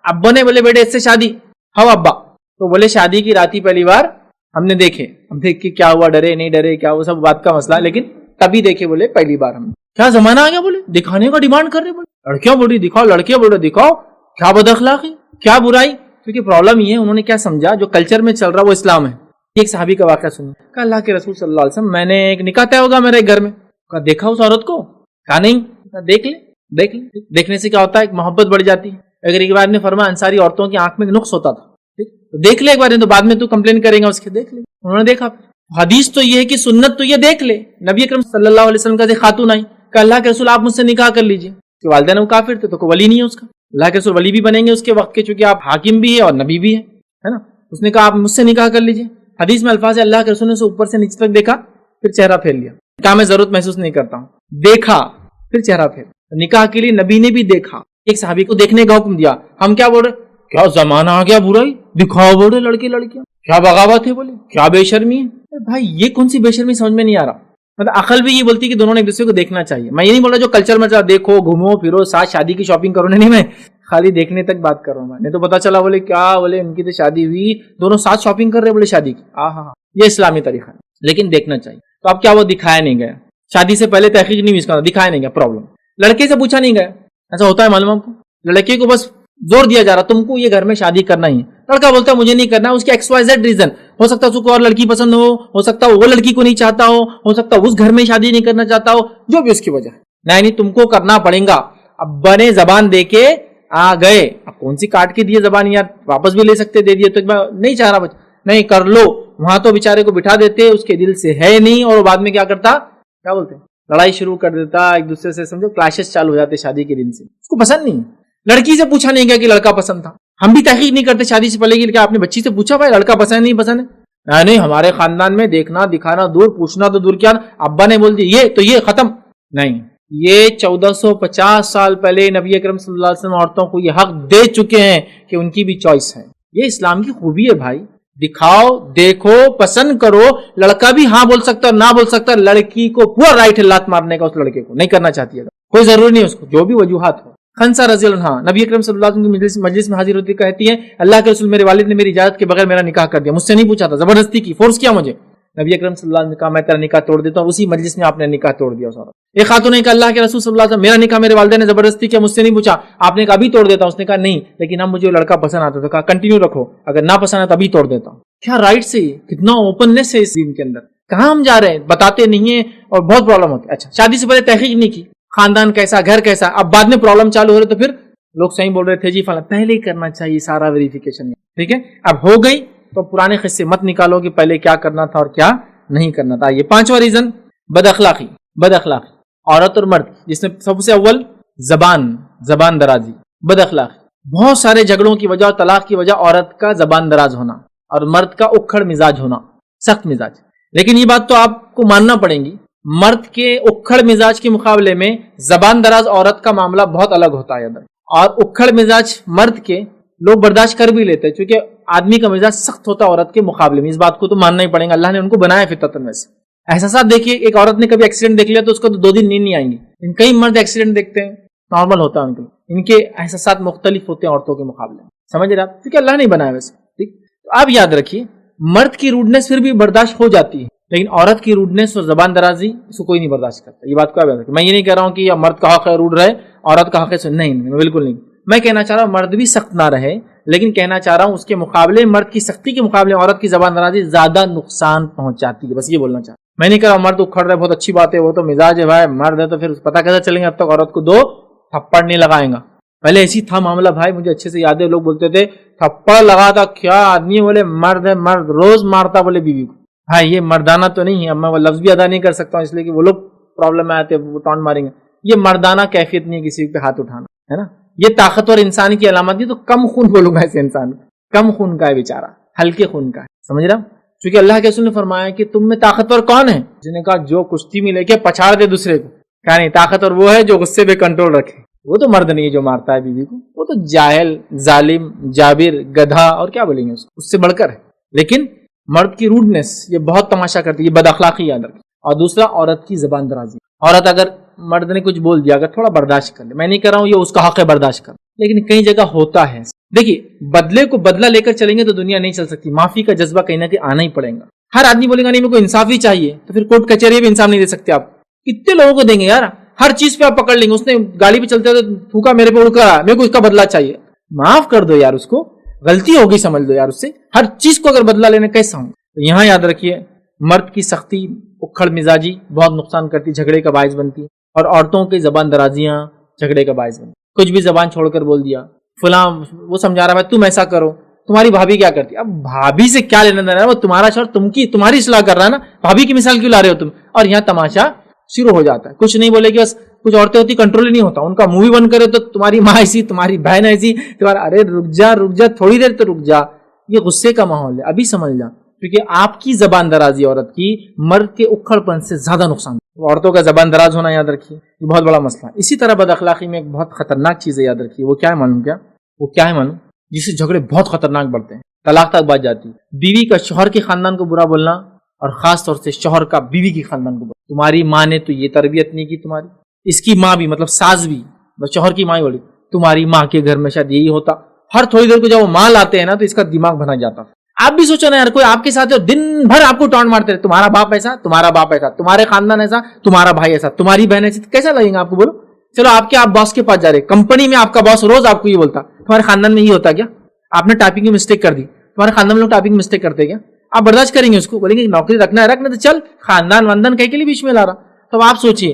ابا نے بولے بیٹے اس سے شادی, ہاں ابا, تو بولے شادی کی راتی پہلی بار ہم نے دیکھے, ہم دیکھ کے کیا ہوا, ڈرے نہیں ڈرے, کیا وہ سب بات کا مسئلہ, لیکن تبھی دیکھے, بولے پہلی بار ہم. کیا زمانہ آ گیا, بولے دکھانے کا ڈیمانڈ کر رہے, بولے لڑکیاں بول رہی دکھاؤ, لڑکیاں بول رہے دکھاؤ, کیا بد اخلاقی, کیا برائی. کیونکہ پرابلم یہ ہے, انہوں نے کیا سمجھا, جو کلچر میں چل رہا وہ اسلام ہے. ایک صحابی کا واقعہ سنیں, کہا اللہ کے رسول صلی اللہ علیہ وسلم, میں نے ایک نکاح طے ہوگا میرے گھر میں, کہا دیکھا اس عورت کو, کہا نہیں, دیکھ لے. دیکھنے سے کیا ہوتا ہے, ایک محبت بڑھ جاتی ہے. اگر ایک بار نے فرمایا انصاری عورتوں کی آنکھ میں نقص ہوتا تھا, دیکھ لے ایک بار, تو بعد میں تو کمپلین کریں گا اس کے, دیکھ لے. انہوں نے دیکھا. حدیث تو یہ ہے کہ سنت تو یہ دیکھ لے. نبی اکرم صلی اللہ علیہ وسلم کا خاتون آئی, کہ اللہ کے رسول آپ مجھ سے نکاح کر لیجیے. کہ والدین وہ کافر تھے تو ولی نہیں ہے اس کا, اللہ کے رسول ولی بھی بنیں گے اس کے وقت کے, چونکہ آپ حاکم بھی ہے اور نبی بھی ہے نا. اس نے کہا آپ مجھ سے نکاح کر لیجیے. حدیث میں الفاظ ہے, اللہ کے رسول نے اسے اوپر سے نیچے تک دیکھا, پھر چہرہ پھیر لیا. کہا میں ضرورت محسوس نہیں کرتا ہوں, دیکھا پھر چہرہ پھیر. نکاح کے لیے نبی نے بھی دیکھا. ایک صحابی کو دیکھنے کا حکم دیا. ہم کیا بول رہے, کیا زمانہ آ گیا برائی, دکھاؤ بول رہے لڑکے لڑکیاں, کیا بغاوت ہے, بولے کیا بے شرمی ہے. بھائی یہ کون سی بے شرمی سمجھ میں نہیں آ رہا. مطلب عقل بھی یہ بولتی کہ دونوں نے ایک دوسرے کو دیکھنا چاہیے. میں یہ نہیں بول رہا جو کلچر میں دیکھو گھومو پھرو ساتھ شادی کی شاپنگ کرو, نہیں, میں خالی دیکھنے تک بات کر رہا ہوں. نہیں تو پتا چلا بولے کیا, بولے ان کی تو شادی ہوئی, دونوں ساتھ شاپنگ کر رہے, بولے شادی کی, ہاں یہ اسلامی طریقہ ہے, لیکن دیکھنا چاہیے. تو اب کیا وہ دکھایا نہیں گیا, شادی سے پہلے تحقیق نہیں, اس کا دکھایا نہیں گیا, پرابلم. لڑکے سے پوچھا نہیں گیا, ایسا ہوتا ہے معلوم آپ کو. لڑکے کو بس زور دیا جا رہا تم کو یہ گھر میں شادی کرنا ہی ہے. لڑکا بولتا ہے مجھے نہیں کرنا, اس کی XYZ ریزن ہو سکتا ہے, اس کو اور لڑکی پسند ہو سکتا ہے وہ لڑکی کو نہیں چاہتا ہو سکتا ہے اس گھر میں شادی نہیں کرنا چاہتا ہو, جو بھی اس کی وجہ ہے. نہیں تم کو کرنا پڑے گا. ابا نے زبان دے کے آ گئے, اب کون سی کاٹ کے دیے زبان یار, واپس بھی لے سکتے, دے دیے تو نہیں چاہ رہا بچہ, نہیں کر لو. وہاں تو بیچارے کو بٹھا دیتے, اس کے دل سے ہے نہیں, اور بعد میں کیا کرتا, کیا بولتے ہیں, لڑائی شروع کر دیتا ایک دوسرے سے, سمجھو کلاشز چالو ہو جاتے شادی کے دن سے. اس کو پسند نہیں, لڑکی سے پوچھا نہیں گیا کہ لڑکا پسند تھا. ہم بھی تحقیق نہیں کرتے شادی سے پہلے کہ کیا آپ نے بچی سے پوچھا بھائی لڑکا پسند نہیں پسند ہے, نہیں ہمارے خاندان میں دیکھنا دکھانا دور, پوچھنا تو دور, کیا ابا نے بول دی یہ تو یہ ختم. نہیں, یہ 1450 سال پہلے نبی اکرم صلی اللہ علیہ وسلم عورتوں کو یہ حق دے چکے ہیں کہ ان کی بھی چوائس ہے. یہ اسلام کی خوبی ہے بھائی, دکھاؤ دیکھو پسند کرو. لڑکا بھی ہاں بول سکتا اور نہ بول سکتا, لڑکی کو پورا رائٹ ہے لات مارنے کا اس لڑکے کو, نہیں کرنا چاہتی ہے کوئی ضروری نہیں اس کو, جو بھی وجوہات ہو. خنسا رضی اللہ عنہ نبی اکرم صلی اللہ علیہ وسلم کی مجلس میں حاضر ہوتی کہتی ہے, اللہ کے رسول میرے والد نے میری اجازت کے بغیر میرا نکاح کر دیا, مجھ سے نہیں پوچھا تھا, زبردستی کی, فورس کیا مجھے. نبی اکرم صلی اللہ علیہ وسلم نے کہا میں تیرا نکاح توڑ دیتا ہوں. اسی مجلس میں آپ نے نکاح توڑ دیا. ایک خاتون نے کہا اللہ کے رسول صلی اللہ علیہ وسلم میرا نکاح میرے والدین نے زبردستی کیا, مجھ سے نہیں پوچھا, آپ نے کہا ابھی توڑ دیتا ہوں. اس نے کہا نہیں, لیکن اب مجھے لڑکا پسند آتا تھا. کہا کنٹینیو رکھو, اگر نہ پسند ہے تو ابھی توڑ دیتا ہوں. کیا رائٹ سے, کتنا اوپننس ہے اس دین کے اندر. کہاں ہم جا رہے ہیں, بتاتے نہیں ہیں اور بہت پرابلم ہوتی ہے. اچھا شادی سے پہلے تحقیق نہیں کی, خاندان کیسا, گھر کیسا, اب بعد میں پرابلم چالو ہو رہے تو پھر لوگ صحیح بول رہے تھے جی فلاں, پہلے ہی کرنا چاہیے سارا ویریفیکیشن. ٹھیک ہے, اب ہو گئی تو پرانے قصے مت نکالو کہ پہلے کیا کرنا تھا اور کیا نہیں کرنا تھا. یہ پانچواں ریزن بد اخلاقی. بد اخلاقی عورت اور مرد, جس میں سب سے اول زبان درازی, بد اخلاقی. بہت سارے جھگڑوں کی وجہ اور طلاق کی وجہ عورت کا زبان دراز ہونا اور مرد کا اکھڑ مزاج ہونا, سخت مزاج. لیکن یہ بات تو آپ کو ماننا پڑے گی, مرد کے اکھڑ مزاج کے مقابلے میں زبان دراز عورت کا معاملہ بہت الگ ہوتا ہے. اور اکھڑ مزاج مرد کے لوگ برداشت کر بھی لیتے ہیں, چونکہ آدمی کا مزاج سخت ہوتا ہے عورت کے مقابلے میں. اس بات کو تو ماننا ہی پڑے گا, اللہ نے ان کو بنایا فطرتاً. ویسے احساسات دیکھیے, ایک عورت نے کبھی ایکسیڈنٹ دیکھ لیا تو اس کو تو 2 دن نیند نہیں آئیں گی. کئی مرد ایکسیڈنٹ دیکھتے ہیں, نارمل ہوتا ہے ان کے, ان کے احساسات مختلف ہوتے ہیں عورتوں کے مقابلے میں. سمجھ رہے آپ, کیونکہ اللہ نے بنایا ویسے. ٹھیک, تو آپ یاد رکھیے, مرد کی روڈنس پھر بھی برداشت ہو جاتی ہے, لیکن عورت کی روڈنس اور زبان درازی اس کو کوئی نہیں برداشت کرتا. یہ بات کو آپ یاد رکھیں. میں یہ نہیں کہہ رہا ہوں کہ مرد کا حق ہے روڈ رہے, عورت کا حق ہے نہیں, بالکل نہیں. میں کہنا چاہ رہا ہوں مرد بھی سخت نہ رہے, لیکن کہنا چاہ رہا ہوں اس کے مقابلے مرد کی سختی کے مقابلے عورت کی زبان درازی زیادہ نقصان پہنچاتی ہے. بس یہ بولنا چاہتا ہوں. میں نہیں کہہ رہا مرد اکھڑ رہا ہے, بہت اچھی بات ہے, وہ تو مزاج ہے بھائی, مرد ہے تو پھر پتہ کیسا چلیں گے, اب تک عورت کو 2 تھپڑ نہیں لگائیں گا. پہلے ایسی تھا معاملہ بھائی, مجھے اچھے سے یاد ہے, لوگ بولتے تھے تھپڑ لگا تھا, کیا آدمی, بولے مرد ہے, مرد روز مارتا بولے بیوی کو. بھائی یہ مردانہ تو نہیں ہے. اب میں وہ لفظ بھی ادا نہیں کر سکتا ہوں اس لیے کہ وہ لوگ پرابلم میں آتے, وہ ٹانٹ ماریں گے. یہ مردانہ کیفیت نہیں ہے کسی پہ ہاتھ اٹھانا, ہے نا. یہ طاقتور انسان کی علامت نہیں, تو کم خون بولوں گا ایسے انسان, کم خون کا ہے بیچارہ, ہلکے خون کا ہے. سمجھ رہا, کیونکہ اللہ کے رسول نے فرمایا کہ تم میں طاقتور کون ہے, جس نے کہا جو کشتی میں لے کے پچھاڑ دے دوسرے کو. کہا نہیں, طاقتور وہ ہے جو غصے پہ کنٹرول رکھے. وہ تو مرد نہیں ہے جو مارتا ہے بیوی کو, وہ تو جاہل, ظالم, جابر, گدھا, اور کیا بولیں گے اس سے بڑھ کر ہے. لیکن مرد کی روڈنس یہ بہت تماشا کرتی ہے, یہ بد اخلاقی یاد رکھیں. اور دوسرا عورت کی زبان درازی. عورت اگر مرد نے کچھ بول دیا, اگر تھوڑا برداشت کر لے, میں نہیں کر رہا ہوں یہ اس کا حق ہے برداشت کر, لیکن کئی جگہ ہوتا ہے. دیکھیے, بدلے کو بدلہ لے کر چلیں گے تو دنیا نہیں چل سکتی. معافی کا جذبہ کہیں نہ کہیں آنا ہی پڑے گا. ہر آدمی بولے گا نہیں میرے کو انصاف ہی چاہیے, تو پھر کورٹ کچہری بھی انصاف نہیں دے سکتے آپ. کتنے لوگوں کو دیں گے یار, ہر چیز پہ آپ پکڑ لیں گے. اس نے گاڑی پہ چلتے ہوئے تھوکا میرے پہ, اڑ کر میرے کو اس کا بدلہ چاہیے. معاف کر دو یار, اس کو غلطی ہوگی سمجھ دو یار, اس سے ہر چیز کو اگر بدلہ لینے کیسا ہوں. یہاں یاد رکھیے, مرد کی سختی, اکھڑ مزاجی بہت نقصان کرتی, جھگڑے کا باعث بنتی ہے. اور عورتوں کی زبان درازیاں جھگڑے کا باعث بنتی. کچھ بھی زبان چھوڑ کر بول دیا, فلاں وہ سمجھا رہا ہے تم ایسا کرو, تمہاری بھابھی کیا کرتی ہے. اب بھابھی سے کیا لینا دینا ہے, وہ تمہارا شوہر تمہاری اصلاح کر رہا ہے نا, بھابھی کی مثال کیوں لا رہے ہو تم. اور یہاں تماشا شروع ہو جاتا ہے. کچھ نہیں بولے کہ بس, کچھ عورتیں ہوتی کنٹرول ہی نہیں ہوتا, ان کا منہ بھی بند کرے تو تمہاری ماں ایسی, تمہاری بہن ایسی, تمہارا ارے رک جا تھوڑی دیر تو رک جا. یہ غصے کا ماحول ہے, ابھی سمجھ جا, کیونکہ آپ کی زبان درازی عورت کی مرد کے اکھڑ پن سے زیادہ نقصان. عورتوں کا زبان دراز ہونا یاد رکھیے, یہ بہت بڑا مسئلہ ہے. اسی طرح بد اخلاقی میں ایک بہت خطرناک چیز ہے, یاد رکھیے. وہ کیا ہے معلوم, جس سے جھگڑے بہت خطرناک بڑھتے ہیں, طلاق تک بات جاتی ہے. بیوی کا شوہر کے خاندان کو برا بولنا, اور خاص طور سے شوہر کا بیوی کی خاندان کو بولنا. تمہاری ماں نے تو یہ تربیت نہیں کی, تمہاری اس کی ماں بھی, مطلب ساس بھی, شوہر کی ماں ہی بولی, تمہاری ماں کے گھر میں شاید یہی ہوتا. ہر تھوڑی دیر کو جب وہ ماں لاتے ہیں نا تو اس کا دماغ بنا جاتا. آپ بھی سوچو نا یار, کوئی آپ کے ساتھ دن بھر آپ کو ٹانٹ مارتے رہے, تمہارا باپ ایسا, تمہارا باپ ایسا, تمہارے خاندان ایسا, تمہارا بھائی ایسا, تمہاری بہن ایسی, کیسا لگے گا آپ کو, بولو. چلو آپ باس کے پاس جا رہے, کمپنی میں آپ کا باس روز آپ کو یہ بولتا, تمہارے خاندان میں یہ ہوتا کیا, آپ نے ٹائپنگ میں مسٹیک کر دی, تمہارے خاندان میں لوگ ٹائپنگ مسٹیک کرتے کیا, آپ برداشت کریں گے اس کو, بولیں گے نوکری رکھنا ہے رکھنا, تو چل خاندان وندن کہیں کے لیے بیچ میں لا رہا. تو آپ سوچئے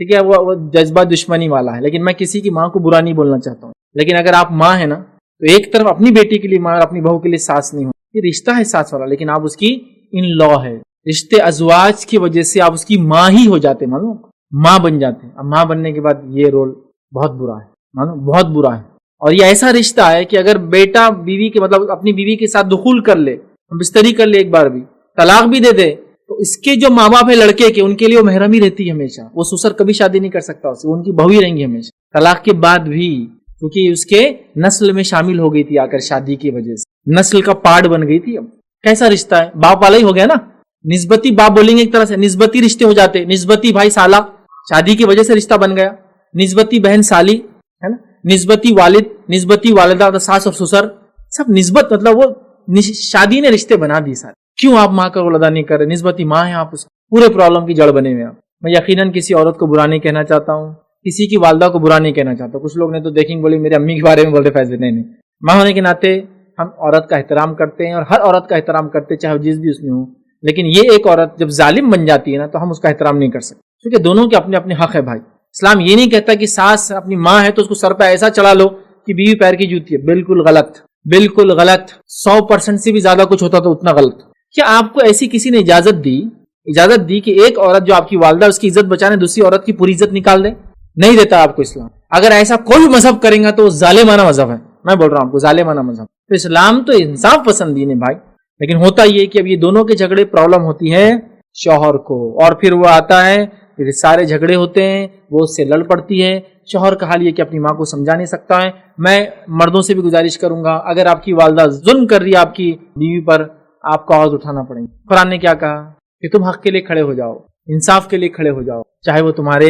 ٹھیک ہے, وہ جذبہ دشمنی والا ہے, لیکن میں کسی کی ماں کو برا نہیں بولنا چاہتا ہوں. لیکن اگر آپ ماں ہے نا تو ایک طرف اپنی بیٹی کے لیے ماں اور اپنی بہو کے لیے ساس نہیں ہو, یہ رشتہ ہے ساس والا, لیکن آپ اس کی ان لا ہے, رشتے ازواج کی وجہ سے آپ اس کی ماں ہی ہو جاتے, معلوم, ماں بن جاتے ہیں. اب ماں بننے کے بعد یہ رول بہت برا ہے, معلوم, بہت برا ہے. اور یہ ایسا رشتہ ہے کہ اگر بیٹا بیوی کے مطلب اپنی بیوی کے ساتھ دخول کر لے, بستری کر لے, ایک بار بھی طلاق بھی دے دے, تو اس کے جو ماں باپ ہے لڑکے کے, ان کے لیے وہ محرم ہی رہتی ہے ہمیشہ. وہ سسر کبھی شادی نہیں کر سکتا اس سے, وہ ان کی بہو ہی رہیں گی ہمیشہ طلاق کے بعد بھی, کیونکہ اس کے نسل میں شامل ہو گئی تھی آ کر شادی کی وجہ سے, نسل کا پارٹ بن گئی تھی. اب کیسا رشتہ ہے, باپ والا ہی ہو گیا نا, نسبتی باپ بولیں گے, ایک طرح سے نسبتی رشتے ہو جاتے, نسبتی بھائی سالہ, شادی کی وجہ سے رشتہ بن گیا, نسبتی بہن سالی ہے نا, نسبتی والد, نسبتی والدہ, ساس اور سسر, سب نسبت, مطلب وہ شادی نے رشتے بنا دی سارے. کیوں آپ ماں کا رول ادا نہیں کر رہے, نسبتی ماں ہے آپ, اس پورے پرابلم کی جڑ بنے ہوئے آپ. میں یقیناً کسی عورت کو برا نہیں کہنا چاہتا ہوں, کسی کی والدہ کو برا نہیں کہنا چاہتا. کچھ لوگ نے تو دیکھیں بولے میرے امی کے بارے میں بول رہے فیض, نہیں, ماں ہونے کے ناطے ہم عورت کا احترام کرتے ہیں, اور ہر عورت کا احترام کرتے چاہے وہ جس بھی اس میں ہو. لیکن یہ ایک عورت جب ظالم بن جاتی ہے نا تو ہم اس کا احترام نہیں کر سکتے, کیونکہ دونوں کے اپنے اپنے حق ہے بھائی. اسلام یہ نہیں کہتا کہ ساس اپنی ماں ہے تو اس کو سر پہ ایسا چڑھا لو کہ بیوی پیر کی جوتی ہے. بالکل غلط, بالکل غلط, 100% سے بھی زیادہ کچھ ہوتا تو اتنا غلط. کیا آپ کو ایسی کسی نے اجازت دی کہ ایک عورت جو آپ کی والدہ اس کی عزت بچانے دوسری عورت کی پوری عزت نکال دے؟ نہیں دیتا آپ کو اسلام. اگر ایسا کوئی مذہب کرے گا تو وہ ظالمانہ مذہب ہے. میں بول رہا ہوں آپ کو, ظالمانہ مذہب. تو اسلام تو انصاف پسند دین ہے بھائی. لیکن ہوتا یہ کہ اب یہ دونوں کے جھگڑے پرابلم ہوتی ہے شوہر کو, اور پھر وہ آتا ہے, پھر سارے جھگڑے ہوتے ہیں, وہ اس سے لڑ پڑتی ہے. شوہر کا حال یہ کہ اپنی ماں کو سمجھا نہیں سکتا ہے. میں مردوں سے بھی گزارش کروں گا, اگر آپ کی والدہ ظلم کر رہی ہے آپ کی بیوی پر, آپ کو آواز اٹھانا پڑے گی. قرآن نے کیا کہا کہ تم حق کے لیے کھڑے ہو جاؤ, انصاف کے لیے کھڑے ہو جاؤ, چاہے وہ تمہارے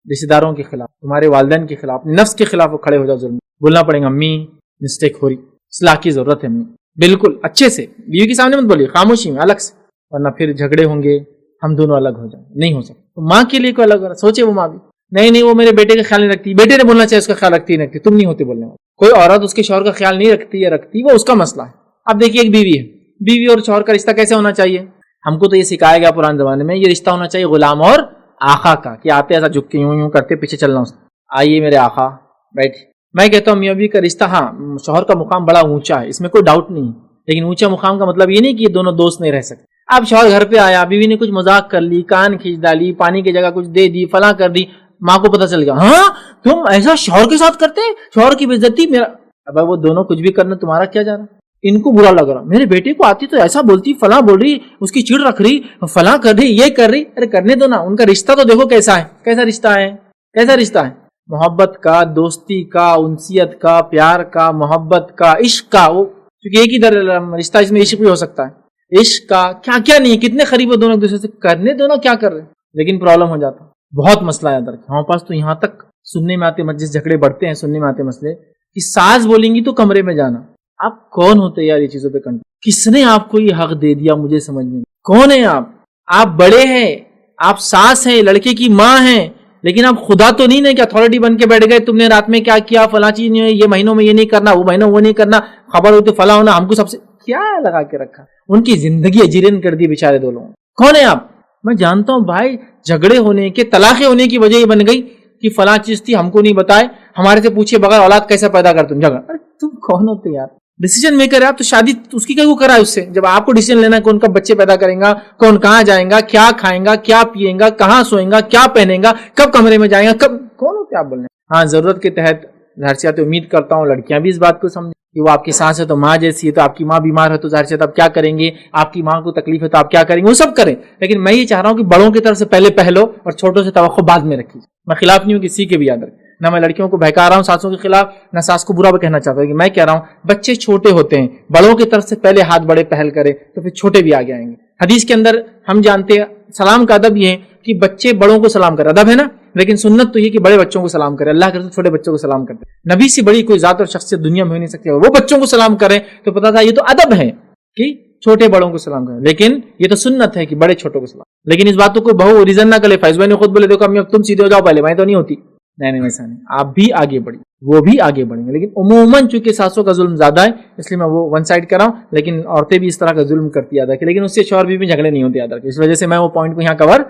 رشتے داروں کے خلاف, تمہارے والدین کے خلاف, نفس کے خلاف وہ کھڑے ہو جاؤ. ظلم بولنا پڑے گا, امی مسٹیک ہو رہی, اصلاح کی ضرورت ہے امی, بالکل اچھے سے بیوی کے سامنے مت بولیے, خاموشی میں الگ سے, ورنہ پھر جھگڑے ہوں گے, ہم دونوں الگ ہو جائیں. نہیں ہو سکتا. تو ماں کے لیے کوئی الگ سوچے, وہ ماں بھی نہیں وہ میرے بیٹے کا خیال نہیں رکھتی, بیٹے نے بولنا چاہیے اس کا خیال رکھتی نہیں رکھتی, تم نہیں ہوتے بولنے والے. کوئی عورت اس کے شوہر کا خیال نہیں رکھتی یا رکھتی, وہ اس کا مسئلہ ہے. اب دیکھیے ایک بیوی ہے, بیوی اور شوہر کا رشتہ کیسے ہونا چاہیے؟ ہم کو تو یہ سکھایا گیا پرانے زمانے میں, یہ رشتہ ہونا چاہیے غلام اور آقا کا, کہ آتے ایسا جھک کے یوں کرتے پیچھے چلنا, اس آئیے میرے آقا بیٹھ. میں کہتا ہوں میاں بیوی کا رشتہ, ہاں شوہر کا مقام بڑا اونچا ہے, اس میں کوئی ڈاؤٹ نہیں, لیکن اونچا مقام کا مطلب یہ نہیں کہ یہ دونوں دوست نہیں رہ سکتے. اب شوہر گھر پہ آیا, بیوی نے کچھ مذاق کر لی, کان کھینچ ڈالی, پانی کی جگہ کچھ دے دی, فلاں کر دی, ماں کو پتہ چل گیا, ہاں تم ایسا شوہر کے ساتھ کرتے, شوہر کی بے عزتی. میرا اب وہ دونوں کچھ بھی کرنا, تمہارا کیا جا رہا, ان کو برا لگ رہا, میرے بیٹے کو آتی تو ایسا بولتی, فلاں بول رہی, اس کی چڑ رکھ رہی, فلاں کر رہی, یہ کر رہی. ارے کرنے دو نا, ان کا رشتہ تو دیکھو کیسا ہے, کیسا رشتہ ہے, کیسا رشتہ ہے, محبت کا, دوستی کا, انسیت کا, پیار کا, محبت کا, عشق کا. وہ کیونکہ ایک ہی در رشتہ, اس میں عشق بھی ہو سکتا ہے, عشق کا کیا کیا نہیں, کتنے قریب ہو دونوں ایک دوسرے سے, کرنے دو نا, کیا کر رہے. لیکن پرابلم ہو جاتا, بہت مسئلہ ہے ادھر. ہمارے پاس تو یہاں تک سننے میں آتے, جس جھگڑے بڑھتے ہیں سننے میں آتے مسئلے, کہ ساس بولیں گی تو کمرے میں جانا. آپ کون ہوتے یار یہ چیزوں پہ کنٹرول, کس نے آپ کو یہ حق دے دیا, مجھے سمجھ میں کون ہے آپ. آپ بڑے ہیں, آپ ساس ہیں, لڑکے کی ماں ہیں, لیکن آپ خدا تو نہیں کہ اتھارٹی بن کے بیٹھ گئے, تم نے رات میں کیا کیا, فلاں چیز نہیں, یہ مہینوں میں یہ نہیں کرنا, وہ مہینوں وہ نہیں کرنا, خبر ہوتی فلاں ہونا, ہم کو سب سے کیا لگا کے رکھا, ان کی زندگی اجیرن کر دی بیچارے دو لوگوں. کون ہے آپ؟ میں جانتا ہوں بھائی, جھگڑے ہونے کے, طلاقیں ہونے کی وجہ یہ بن گئی کہ فلاں چیز تھی, ہم کو نہیں بتائے, ہمارے سے پوچھے بغیر اولاد کیسے پیدا کر تم. جھگڑا, ارے تم کون ہوتے یار, ڈیسیجن میکر ہے آپ تو. شادی اس کی کیوں کرا ہے اس سے, جب آپ کو ڈیسیجن لینا ہے کون کا بچے پیدا کریں گا, کون کہاں جائیں گا, کیا کھائیں گا, کیا پیئیں گا, کہاں سوئیں گا, کیا پہنیں گا, کب کمرے میں جائیں گا, کب, کون ہوتے آپ بولنے. ہاں ضرورت کے تحت ظاہر سی بات ہے, امید کرتا ہوں لڑکیاں بھی اس بات کو سمجھیں کہ وہ آپ کی سانس ہے تو ماں جیسی ہے, تو آپ کی ماں بیمار ہے تو ظاہر سی بات آپ کیا کریں گے, آپ کی ماں کو تکلیف ہے تو آپ کیا کریں گے, وہ سب کریں. لیکن میں یہ چاہ رہا ہوں کہ بڑوں کی طرف سے پہلے پہلو اور چھوٹوں سے توقع بعد میں رکھیے. میں خلاف نہیں ہوں کسی کے بھی, یاد رکھیں, نہ میں لڑکیوں کو بہکا رہا ہوں ساسوں کے خلاف, نہ ساس کو برا بھی کہنا چاہتا ہوں. کہ میں کہہ رہا ہوں بچے چھوٹے ہوتے ہیں, بڑوں کی طرف سے پہلے ہاتھ بڑے پہل کرے تو پھر چھوٹے بھی آگے آئیں گے. حدیث کے اندر ہم جانتے ہیں سلام کا ادب یہ ہے کہ بچے بڑوں کو سلام کرے, ادب ہے نا, لیکن سنت تو یہ کہ بڑے بچوں کو سلام کرے. اللہ کرے تو چھوٹے بچوں کو سلام کرتے. نبی سے بڑی کوئی ذات اور شخصیت دنیا میں ہو نہیں سکتی, وہ بچوں کو سلام کرے تو پتا تھا یہ تو ادب ہے کہ چھوٹے بڑوں کو سلام کریں. لیکن یہ تو سنت ہے کہ بڑے چھوٹوں کو سلام. لیکن اس بات کو بہو ریزن نہ کرے, فیض بھائی نے خود بولے دیکھو امی اب تم سیدھے ہو جاؤ, پہلے میں تو نہیں ہوتی. نہیں ویسا نہیں, آپ بھی آگے بڑھیں, وہ بھی آگے بڑھیں گے. لیکن عموماً چونکہ ساسوں کا ظلم زیادہ ہے اس لیے میں وہ ون سائڈ کر رہا ہوں, لیکن عورتیں بھی اس طرح کا ظلم کرتی یاد رکھیں. لیکن اس سے شوہر بھی جھگڑے نہیں ہوتے یاد رکھیں. اس وجہ سے میں وہ پوائنٹ کو یہاں کور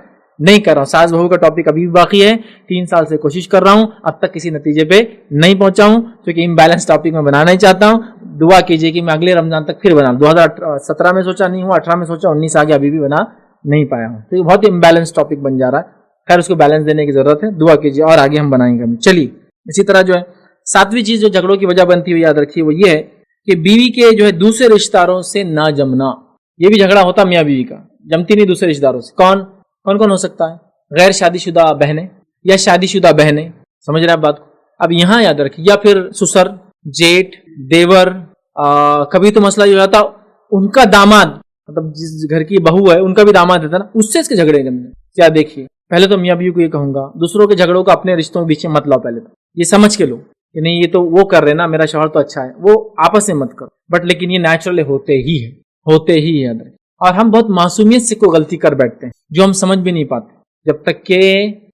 نہیں کر رہا ہوں. ساس بہو کا ٹاپک ابھی بھی باقی ہے. 3 سال سے کوشش کر رہا ہوں, اب تک کسی نتیجے پہ نہیں پہنچا ہوں, کیونکہ امبیلنس ٹاپک میں بنانا ہی چاہتا ہوں. دعا کیجیے کہ میں اگلے رمضان تک پھر بنا. 2017 میں سوچا نہیں ہوا, 18 میں سوچا, 19 آگے ابھی بھی بنا نہیں پایا ہوں. تو یہ بہت ہی امبیلنس ٹاپک بن جا رہا ہے. خیر اس کو بیلنس دینے کی ضرورت ہے. دعا کیجیے اور آگے ہم بنائیں گے. چلیے اسی طرح جو ہے 7ویں چیز جو جھگڑوں کی وجہ بنتی ہوئی یاد رکھیے وہ یہ ہے کہ بیوی کے جو ہے دوسرے رشتہ داروں سے نہ جمنا. یہ بھی جھگڑا ہوتا میاں بیوی کا, جمتی نہیں دوسرے رشتہ داروں سے. کون ہو سکتا ہے؟ غیر شادی شدہ بہنیں یا شادی شدہ بہنیں. سمجھ رہے ہیں بات کو؟ اب یہاں یاد رکھیے, یا پھر سسر, جیٹ, دیور. کبھی تو مسئلہ یہ ہو جاتا ان کا داماد, مطلب جس گھر کی بہو ہے ان کا بھی داماد رہتا نا, اس سے اس کے جھگڑے کرنے. کیا دیکھیے, پہلے تو میاں بیوی کو یہ کہوں گا, دوسروں کے جھگڑوں کو اپنے رشتوں کے بیچ میں مت لاؤ. پہلے تو یہ سمجھ کے لو کہ نہیں یہ تو وہ کر رہے نا, میرا شوہر تو اچھا ہے, وہ آپس میں مت کرو. بٹ لیکن یہ نیچرل ہوتے ہی ہے. اور ہم بہت معصومیت سے کوئی غلطی کر بیٹھتے ہیں جو ہم سمجھ بھی نہیں پاتے جب تک کہ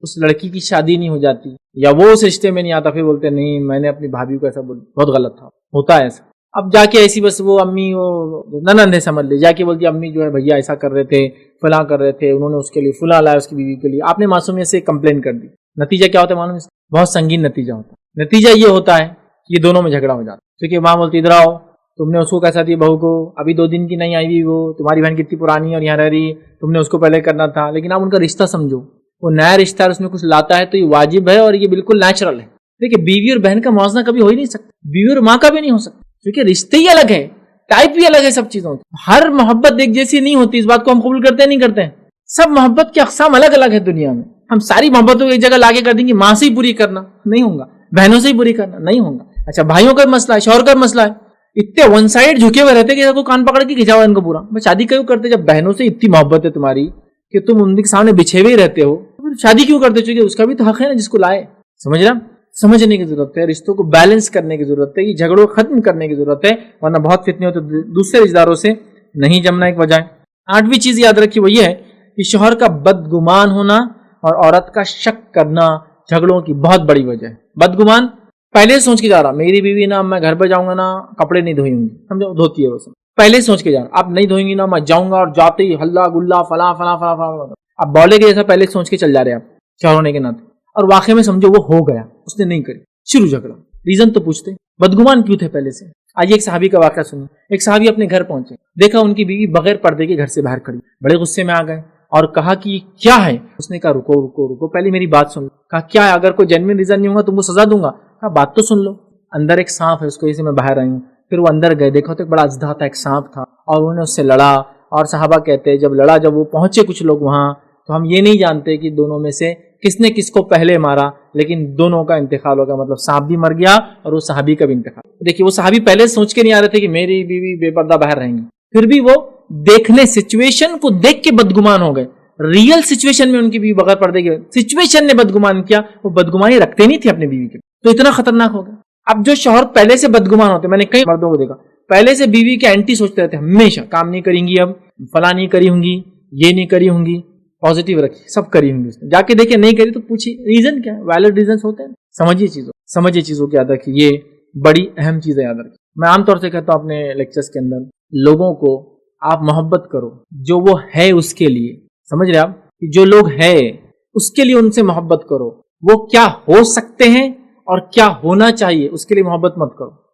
اس لڑکی کی شادی نہیں ہو جاتی یا وہ اس رشتے میں نہیں آتا. پھر بولتے نہیں میں نے اپنی بھابھی کو ایسا بولا, بہت غلط تھا. ہوتا ہے ایسا. اب جا کے ایسی بس وہ امی وہ ننند ہے سمجھ لے, جا کے بولتی امی جو ہے بھیا ایسا کر رہے تھے, فلاں کر رہے تھے, انہوں نے اس کے لیے فلاں لایا اس کی بیوی کے لیے. آپ نے معصومیت سے کمپلین کر دی. نتیجہ کیا ہوتا ہے معلوم ہے؟ بہت سنگین نتیجہ ہوتا ہے. نتیجہ یہ ہوتا ہے کہ یہ دونوں میں جھگڑا ہو جاتا ہے. کیونکہ ماں بولتی ادھر آؤ, تم نے اس کو کیسا دیا بہو کو, ابھی 2 دن کی نہیں آئی ہوئی, وہ تمہاری بہن کتنی پرانی ہے اور یہاں رہ رہی ہے, تم نے اس کو پہلے کرنا تھا. لیکن آپ ان کا رشتہ سمجھو, وہ نیا رشتہ ہے, اس میں کچھ لاتا ہے تو یہ واجب ہے اور یہ بالکل نیچرل ہے. دیکھیے بیوی اور بہن کا موازنہ کبھی ہو ہی نہیں سکتا, بیوی اور ماں کا بھی نہیں ہو سکتا, کیونکہ رشتے ہی الگ ہے, ٹائپ بھی الگ ہے سب چیزوں کی. ہر محبت ایک جیسی نہیں ہوتی, اس بات کو ہم قبول کرتے ہیں نہیں کرتے ہیں. سب محبت کے اقسام الگ الگ ہے دنیا میں. ہم ساری محبتوں کو ایک جگہ لاگے کر دیں گے ماں سے ہی پوری کرنا نہیں ہوگا, بہنوں سے ہی پوری کرنا نہیں ہوگا. اچھا بھائیوں کا مسئلہ ہے, شوہر کا مسئلہ ہے, اتنے ون سائڈ جھکے ہوئے رہتے کہ کان پکڑ کے کھینچا ہوا ان کو پورا. شادی کیوں کرتے جب بہنوں سے اتنی محبت ہے تمہاری کہ تم ان کے سامنے بچھے ہوئے رہتے ہو, شادی کیوں کرتے؟ چونکہ اس کا بھی تو حق ہے نا جس کو لائے. سمجھ رہا, سمجھنے کی ضرورت ہے, رشتوں کو بیلنس کرنے کی ضرورت ہے, یہ جھگڑوں ختم کرنے کی ضرورت ہے, ورنہ بہت فتنے ہوتے. دوسرے رشتہ داروں سے نہیں جمنا ایک وجہ ہے. 8ویں چیز یاد رکھی وہ یہ ہے کہ شوہر کا بدگمان ہونا اور عورت کا شک کرنا جھگڑوں کی بہت بڑی وجہ ہے. بدگمان پہلے سوچ کے جا رہا میری بیوی نا میں گھر پہ جاؤں گا نا کپڑے نہیں دھوئیں گی, سمجھو دھوتی ہے وہ سب, پہلے سوچ کے جا رہا آپ نہیں دھوئیں گی نا میں جاؤں گا, اور جاتے ہی ہلا گلا فلاں فلاں فلاں فلاں, آپ بولے کے جیسا پہلے سوچ کے چل جا رہے آپ شوہر ہونے کے ناطے, اور واقعے میں سمجھو وہ ہو گیا, اس نے نہیں کری, شروع جھگڑا. ریزن تو پوچھتے بدگمان کیوں تھے پہلے سے. آج ایک صحابی کا واقعہ سنیں. ایک صحابی اپنے گھر پہنچے, دیکھا ان کی بیوی بغیر پردے کے گھر سے باہر کھڑی, بڑے غصے میں آ گئے اور کہا کہ کیا ہے. اس نے کہا رکو رکو رکو پہلے میری بات سن لو. کہا کیا ہے, اگر کوئی جینوین ریزن نہیں ہوگا تم کو سزا دوں گا. کہا بات تو سن لو, اندر ایک سانپ ہے, اس کو جیسے میں باہر آئی ہوں. پھر وہ اندر گئے, دیکھا تو ایک بڑا اژدھا تھا, ایک سانپ تھا, اور انہوں نے اس سے لڑا. اور صحابہ کہتے ہیں جب لڑا, جب وہ پہنچے کچھ لوگ وہاں, تو ہم یہ نہیں جانتے کہ دونوں میں سے کس نے کس کو پہلے مارا, لیکن دونوں کا انتقال ہو گیا. مطلب سانپ بھی مر گیا اور وہ صحابی کا بھی انتقال. دیکھیے وہ صحابی پہلے سوچ کے نہیں آ رہے تھے کہ میری بیوی بے پردہ باہر رہیں گی, پھر بھی وہ دیکھنے سچویشن کو دیکھ کے بدگمان ہو گئے. ریئل سچویشن میں ان کی بیوی بغیر پردے کے, سچویشن نے بدگمان کیا, وہ بدگمانی رکھتے نہیں تھے اپنی بیوی کے, تو اتنا خطرناک ہو گیا. اب جو شوہر پہلے سے بدگمان ہوتے, میں نے کئی مردوں کو دیکھا پہلے سے بیوی کے اینٹی سوچتے رہتے, ہمیشہ کام نہیں کریں گی, اب فلاں نہیں کری ہوں گی, یہ نہیں کری ہوں گی, پازیٹیو رکھیے سب کری ہوں گی. اس نے جا کے دیکھے نہیں کری تو پوچھیے ریزن کیا ہے, ویلڈ ریزنس ہوتے ہیں. سمجھیے چیزوں کی یاد رکھیے, یہ بڑی اہم چیز ہے یاد رکھیے. میں عام طور سے کہتا ہوں اپنے لیکچرز کے اندر لوگوں کو آپ محبت کرو جو وہ ہے اس کے لیے. سمجھ رہے آپ, جو لوگ ہے اس کے لیے ان سے محبت کرو. وہ کیا ہو سکتے ہیں اور کیا ہونا چاہیے اس کے لیے محبت مت کرو.